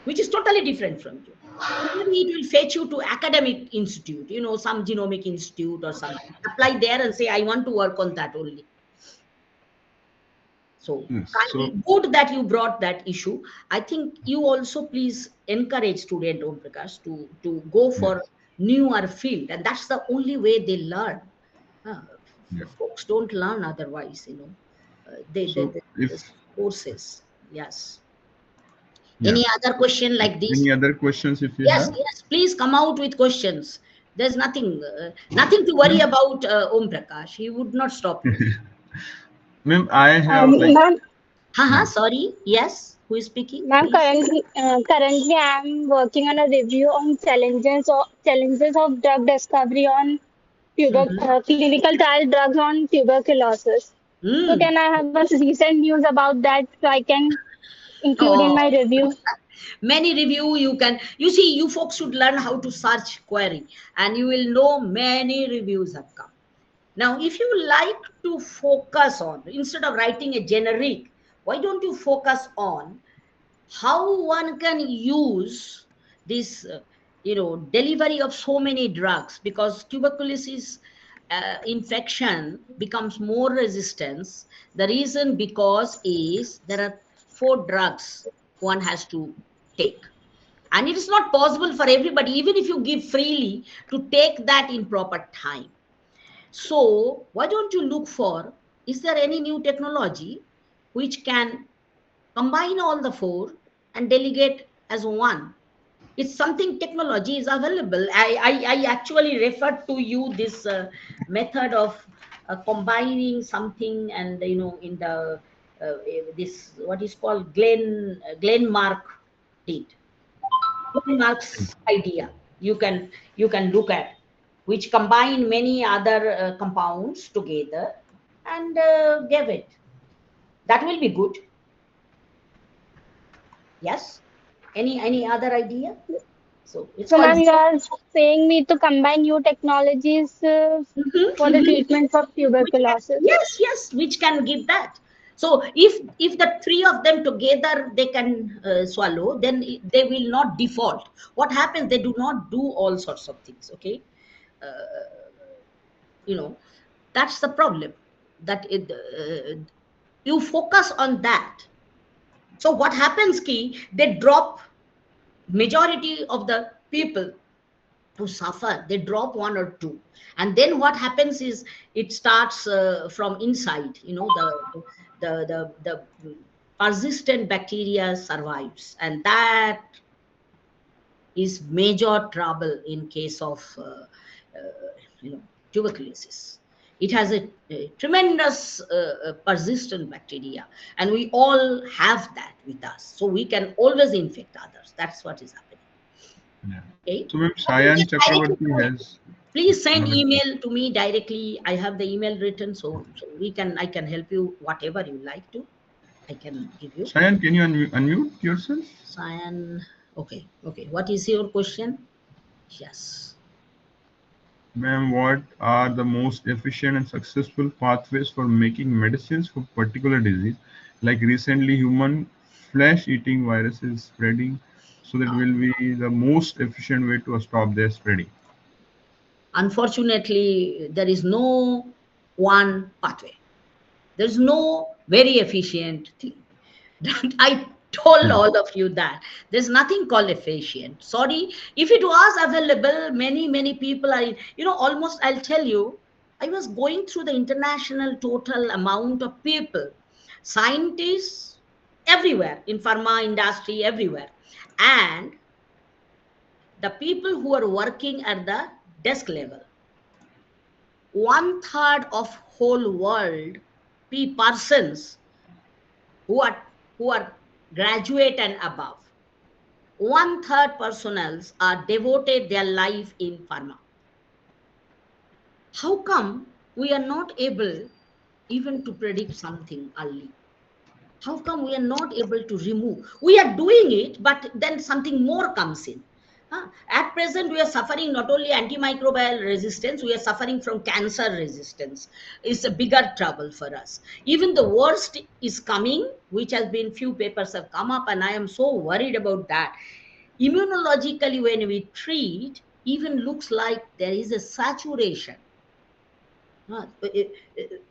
which is totally different from you. So maybe it will fetch you to academic institute, some genomic institute or something. Apply there and say, I want to work on that only. So Yes. So kindly, good that you brought that issue. I think you also please encourage student Om Prakash to go for yes. newer field, and that's the only way they learn. Uh, Yeah. Folks don't learn otherwise, So the if courses. Yes. yeah. Any other question like this? Any other questions if you Yes, have? yes. Please come out with questions. There's nothing to worry Ma'am, about. Om Prakash, he would not stop you. ma'am, I have like Ma'am, Haha, yeah. sorry. Yes, who is speaking? ma'am, Please. currently I'm working on a review on challenges of drug discovery on Mm-hmm. clinical trial drugs on tuberculosis. So Mm. can I have a recent news about that so I can include in Oh, my review? many review you can. You see, you folks should learn how to search query, and you will know many reviews have come. Now, if you like to focus on instead of writing a generic, why don't you focus on how one can use this delivery of so many drugs, because tuberculosis infection becomes more resistance, the reason because is there are 4 drugs one has to take, and it is not possible for everybody, even if you give freely, to take that in proper time. So why don't you look for, is there any new technology which can combine all the 4 and delegate as one? It's something, technology is available. I actually referred to you this method of combining something, and in the this what is called Glenmark did. Glenmark's idea, you can look at, which combine many other compounds together and give it. That will be good. Yes. Any other idea? So it's So, called. ma'am, you are saying me to combine new technologies Mhm, for the mhm. treatment of tuberculosis. Yes, yes, which can give that. So if the 3 of them together they can swallow, then they will not default. What happens, they do not do all sorts of things. Okay. uh, you know that's the problem, that you focus on that. So what happens, key, they drop majority of the people who suffer, they drop 1 or 2, and then what happens is it starts from inside. The persistent bacteria survives, and that is major trouble in case of tuberculosis. It has a tremendous persistent bacteria, and we all have that with us, so we can always infect others. That's what is happening. Yeah. Okay. So, maybe But you Sayan can directly Chakravarti call. has Please send another question. email to me directly. I have the email written, so I can help you whatever you like to. I can give you. Sayan, can you unmute yourself? Cyan. Okay, okay. What is your question? Yes. Ma'am, what are the most efficient and successful pathways for making medicines for particular disease? Like recently, human flesh-eating viruses spreading, so that will be the most efficient way to stop their spreading. Unfortunately, there is no one pathway. There is no very efficient thing. I told Hmm. all of you that there's nothing called efficient. Sorry, if it was available, many people are. Almost. I'll tell you. I was going through the international total amount of people, scientists everywhere in pharma industry everywhere, and the people who are working at the desk level. 1/3 of whole world persons who are graduate and above. 1/3 personals are devoted their life in pharma. How come we are not able even to predict something early? How come we are not able to remove? We are doing it, but then something more comes in. Huh? At present, we are suffering not only antimicrobial resistance, we are suffering from cancer resistance. It's a bigger trouble for us. Even the worst is coming, which has been few papers have come up, and I am so worried about that. Immunologically, when we treat, even looks like there is a saturation.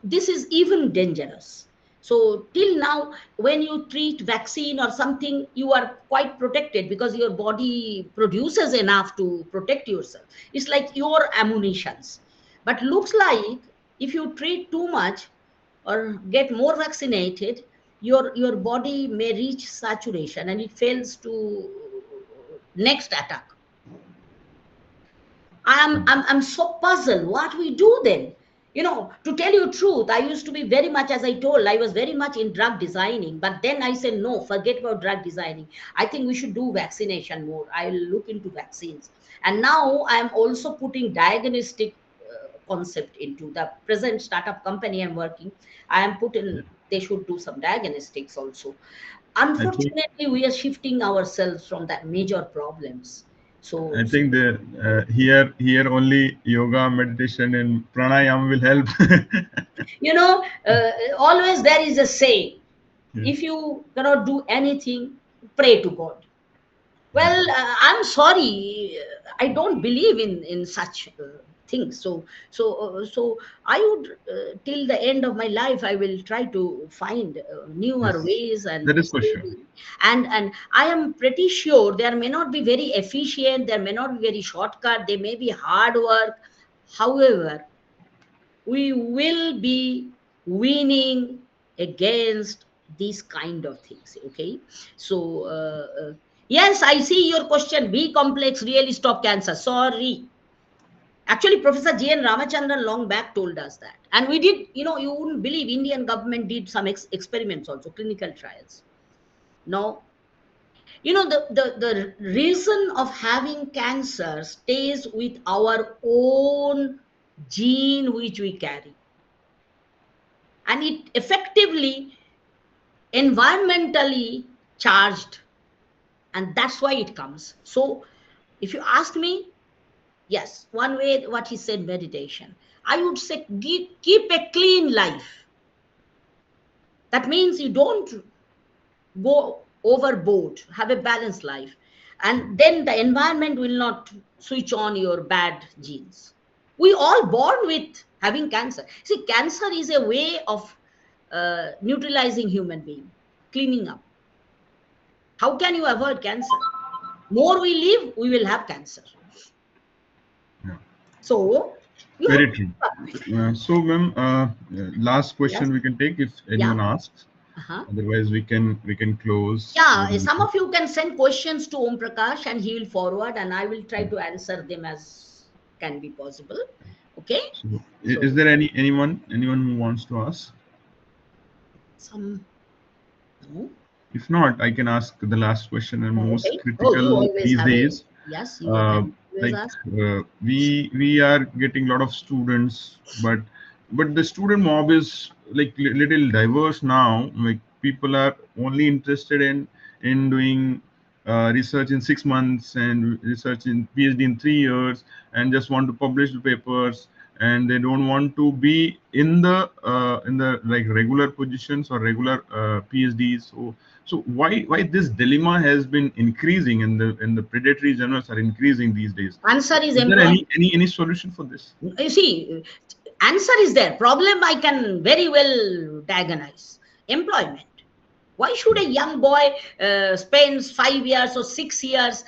This is even dangerous. So till now, when you treat vaccine or something, you are quite protected because your body produces enough to protect yourself. It's like your ammunitions. But looks like if you treat too much or get more vaccinated, your body may reach saturation and it fails to next attack. I'm so puzzled what we do then. To tell you truth, I used to be very much, as I told, I was very much in drug designing, but then I said, no, forget about drug designing. I think we should do vaccination more. I'll look into vaccines. And now I'm also putting diagnostic concept into the present startup company I'm working. I am putting, they should do some diagnostics also. I think Unfortunately, we are shifting ourselves from that major problems. I So think that here only yoga, meditation, and pranayam will help. always there is a say, Yeah. if you cannot do anything, pray to God. Well, I'm sorry, I don't believe in such. things. So I would, till the end of my life, I will try to find newer Yes, ways and that is for sure. saving. And I am pretty sure there may not be very efficient, there may not be very shortcut, they may be hard work. However, we will be winning against these kind of things. Okay, so yes, I see your question. B complex really stop cancer? Sorry, actually Professor J.N. Ramachandran long back told us that, and we did. You wouldn't believe, Indian government did some experiments also, clinical trials. Now, the reason of having cancer stays with our own gene which we carry, and it effectively environmentally charged, and that's why it comes. So if you ask me, yes, one way, what he said, meditation, I would say keep a clean life. That means you don't go overboard, have a balanced life, and then the environment will not switch on your bad genes. We all born with having cancer. See, cancer is a way of neutralizing human being, cleaning up. How can you avoid cancer? More we live, we will have cancer. Yeah. So you have Very to true. keep up with it. So, ma'am, last Yes. question we can take if Yeah. anyone asks. Uh-huh. Otherwise, we can close the Yeah. Some meeting. of you can send questions to Om Prakash and he will forward, and I will try to answer them as can be possible. Okay. So, is So there anyone who wants to ask? some no. If not, I can ask the last question and Oh, most okay. Oh, you critical always these have a, days. yes, you uh, can always like ask. we are getting a lot of students, but the student mob is like little diverse now. Like people are only interested in doing research in 6 months and research in PhD in 3 years, and just want to publish the papers, and they don't want to be in the like regular positions or regular PhDs. So why this dilemma has been increasing, and the predatory journals are increasing these days? Answer is Is there employment. any solution for this? You see, answer is there. Problem I can very well diagnose. Employment. Why should a young boy spends 5 years or 6 years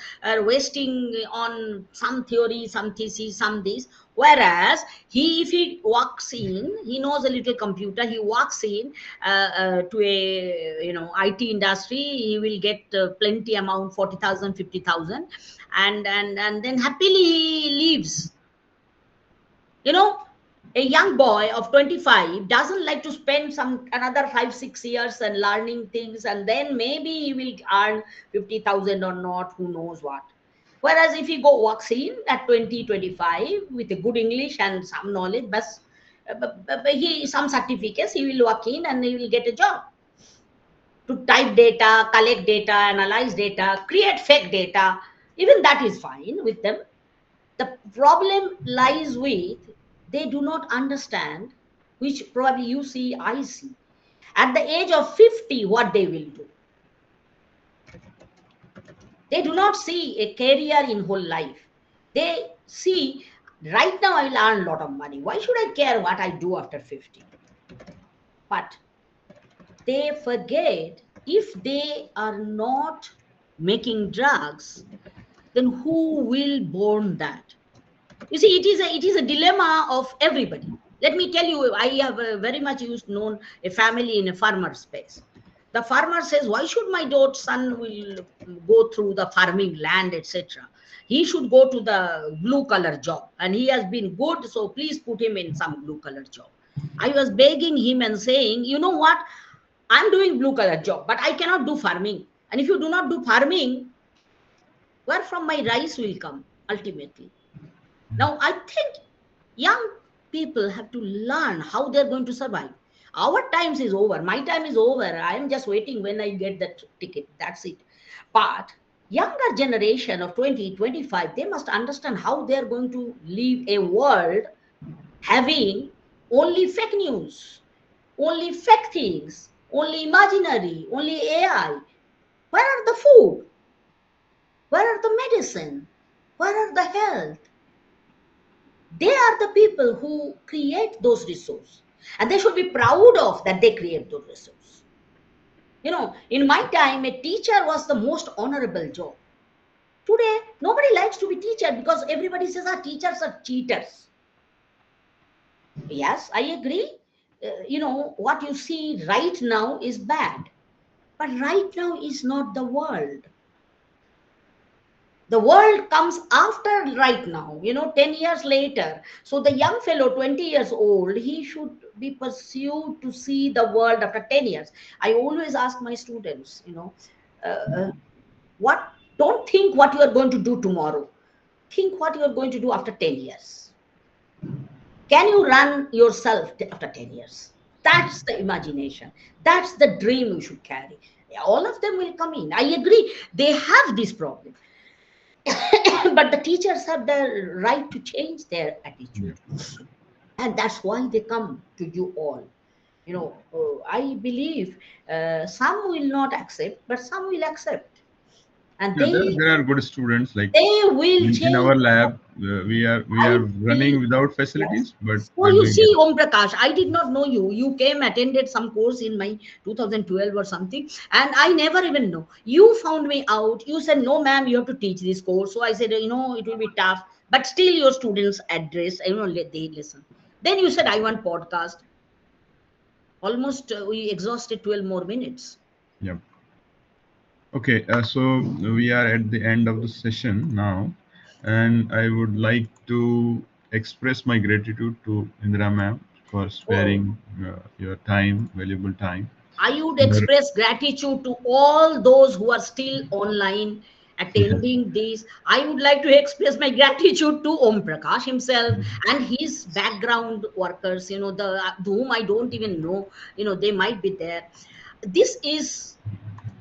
wasting on some theory, some thesis, some this? Whereas if he walks in, he knows a little computer. He walks in to a IT industry. He will get plenty amount, 40,000, 50,000, and then happily he leaves. you know a young boy of 25 doesn't like to spend some another 5 6 years and learning things, and then maybe he will earn 50,000 or not, who knows what. Whereas if he go walks in at 20 25 with a good English and some knowledge, but he some certificates, he will walk in and he will get a job to type data, collect data, analyze data, create fake data. Even that is fine with them. The problem lies with, they do not understand, which probably you see, I see, at the age of 50 what they will do. They do not see a career in whole life. They see, right now I will earn a lot of money, why should I care what I do after 50? But they forget, if they are not making drugs, then who will born that? You see, it is a dilemma of everybody. Let me tell you, I have very much used known a family in a farmer space. The farmer says, why should my daughter son will go through the farming land, etc.? He should go to the blue collar job, and he has been good, so please put him in some blue collar job. I was begging him and saying, you know what, I'm doing blue collar job, but I cannot do farming. And if you do not do farming, where from my rice will come ultimately? Now, I think young people have to learn how they're going to survive. Our times is over. My time is over. I am just waiting when I get that ticket. That's it. But younger generation of 20, 25, they must understand how they're going to live a world having only fake news, only fake things, only imaginary, only AI. Where are the food? Where are the medicine? Where are the health? They are the people who create those resources, and they should be proud of that they create those resources. In my time, a teacher was the most honorable job. Today, nobody likes to be teacher because everybody says our teachers are cheaters. Yes, I agree. What you see right now is bad, but right now is not the world. The world comes after right now, 10 years later. So the young fellow, 20 years old, he should be pursued to see the world after 10 years. I always ask my students, uh, uh, what don't think what you are going to do tomorrow. Think what you are going to do after 10 years. Can you run yourself after 10 years? That's the imagination. That's the dream you should carry. All of them will come in. I agree. They have this problem. But the teachers have the right to change their Yeah. attitude. And that's why they come to you all. I believe some will not accept, but some will accept. And Yeah, they there are good students like they will in change. our lab. We I are feel, running without yes. facilities, but So we're you doing see, it. Om Prakash, I did not know you. You came, attended some course in my 2012 or something, and I never even know. You found me out. You said, "No, ma'am, you have to teach this course." So I said, it will be tough, but still, your students address. They listen. Then you said, "I want podcast." Almost we exhausted 12 more minutes. Yeah. Okay, so we are at the end of the session now, and I would like to express my gratitude to Indira ma'am for Oh, sparing your time, valuable time. I would Your- express gratitude to all those who are still online attending this. I would like to express my gratitude to Om Prakash himself and his background workers, whom I don't even know, they might be there. This is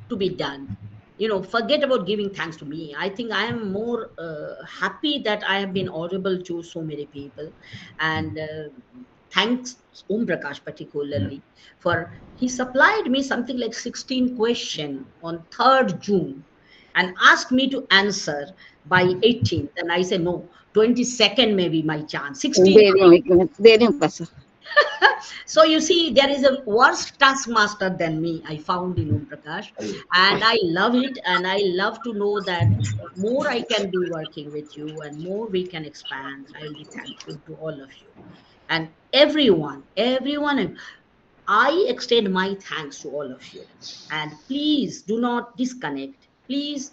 to be done. Forget about giving thanks to me. I think I am more happy that I have been audible to so many people. And thanks Om Prakash yeah. particularly for he supplied me something like 16 question on 3rd June and asked me to answer by 18th, and I said no, 22nd may be my chance. 16th. They didn't pass. So you see, there is a worse taskmaster than me. I found in Om Prakash, and I love it. And I love to know that more I can be working with you, and more we can expand. I'll be thankful to all of you and everyone. I extend my thanks to all of you. And please do not disconnect. Please,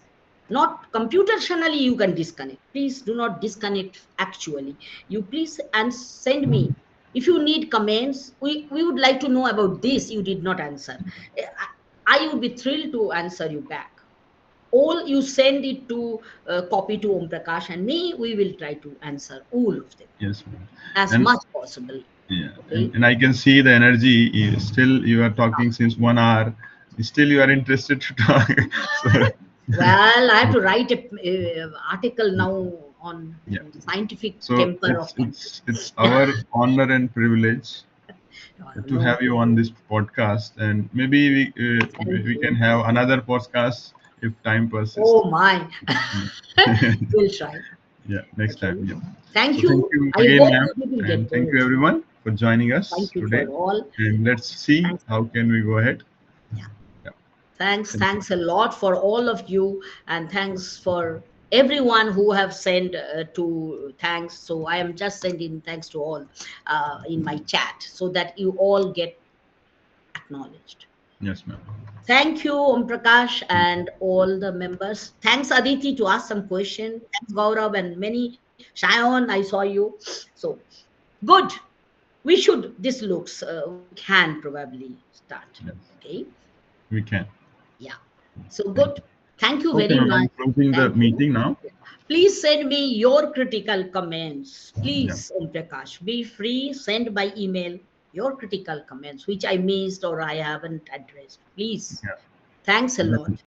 not computationally, you can disconnect. Please do not disconnect actually. You please and send me. If you need comments, we would like to know about this you did not answer. I would be thrilled to answer you back. All you send it to copy to Om Prakash and me, we will try to answer all of them Yes, ma'am. as And much possible. yeah, Okay. and I can see the energy. Still, you are talking since 1 hour. Still, you are interested to talk. So, Well, I have to write a article now on yeah. scientific So temper of people. it's our honor and privilege No, to no, have you on this podcast, and maybe thank we can you. have another podcast if time persists. Oh my, we'll try. Yeah, next time. Okay. Yeah. So Thank thank you. you I again, hope ma'am, we will and get thank you both. everyone for joining us Thank you for today. all. And let's see Thanks. how can we go ahead. Yeah. Yeah, Thanks. thank you. Thanks a lot for all of you, and thanks for everyone who have sent to thanks. So I am just sending thanks to all in my chat so that you all get acknowledged. Yes, ma'am. Thank you, Om Prakash, Thank and all the members. Thanks, Aditi, to ask some question. Thanks, Gaurav, and many. Shayon, I saw you. So good. We should. This looks. We can probably start. you. Yes, Okay. we can. Yeah. So Thank good. you. Thank you Okay, very ma'am. much. I'm closing the Thank you. meeting now. Please send me your critical comments. Yeah. Please, Om Prakash, be free. Send by email your critical comments, which I missed or I haven't addressed. Please. Yeah. Thanks a lot. Definitely.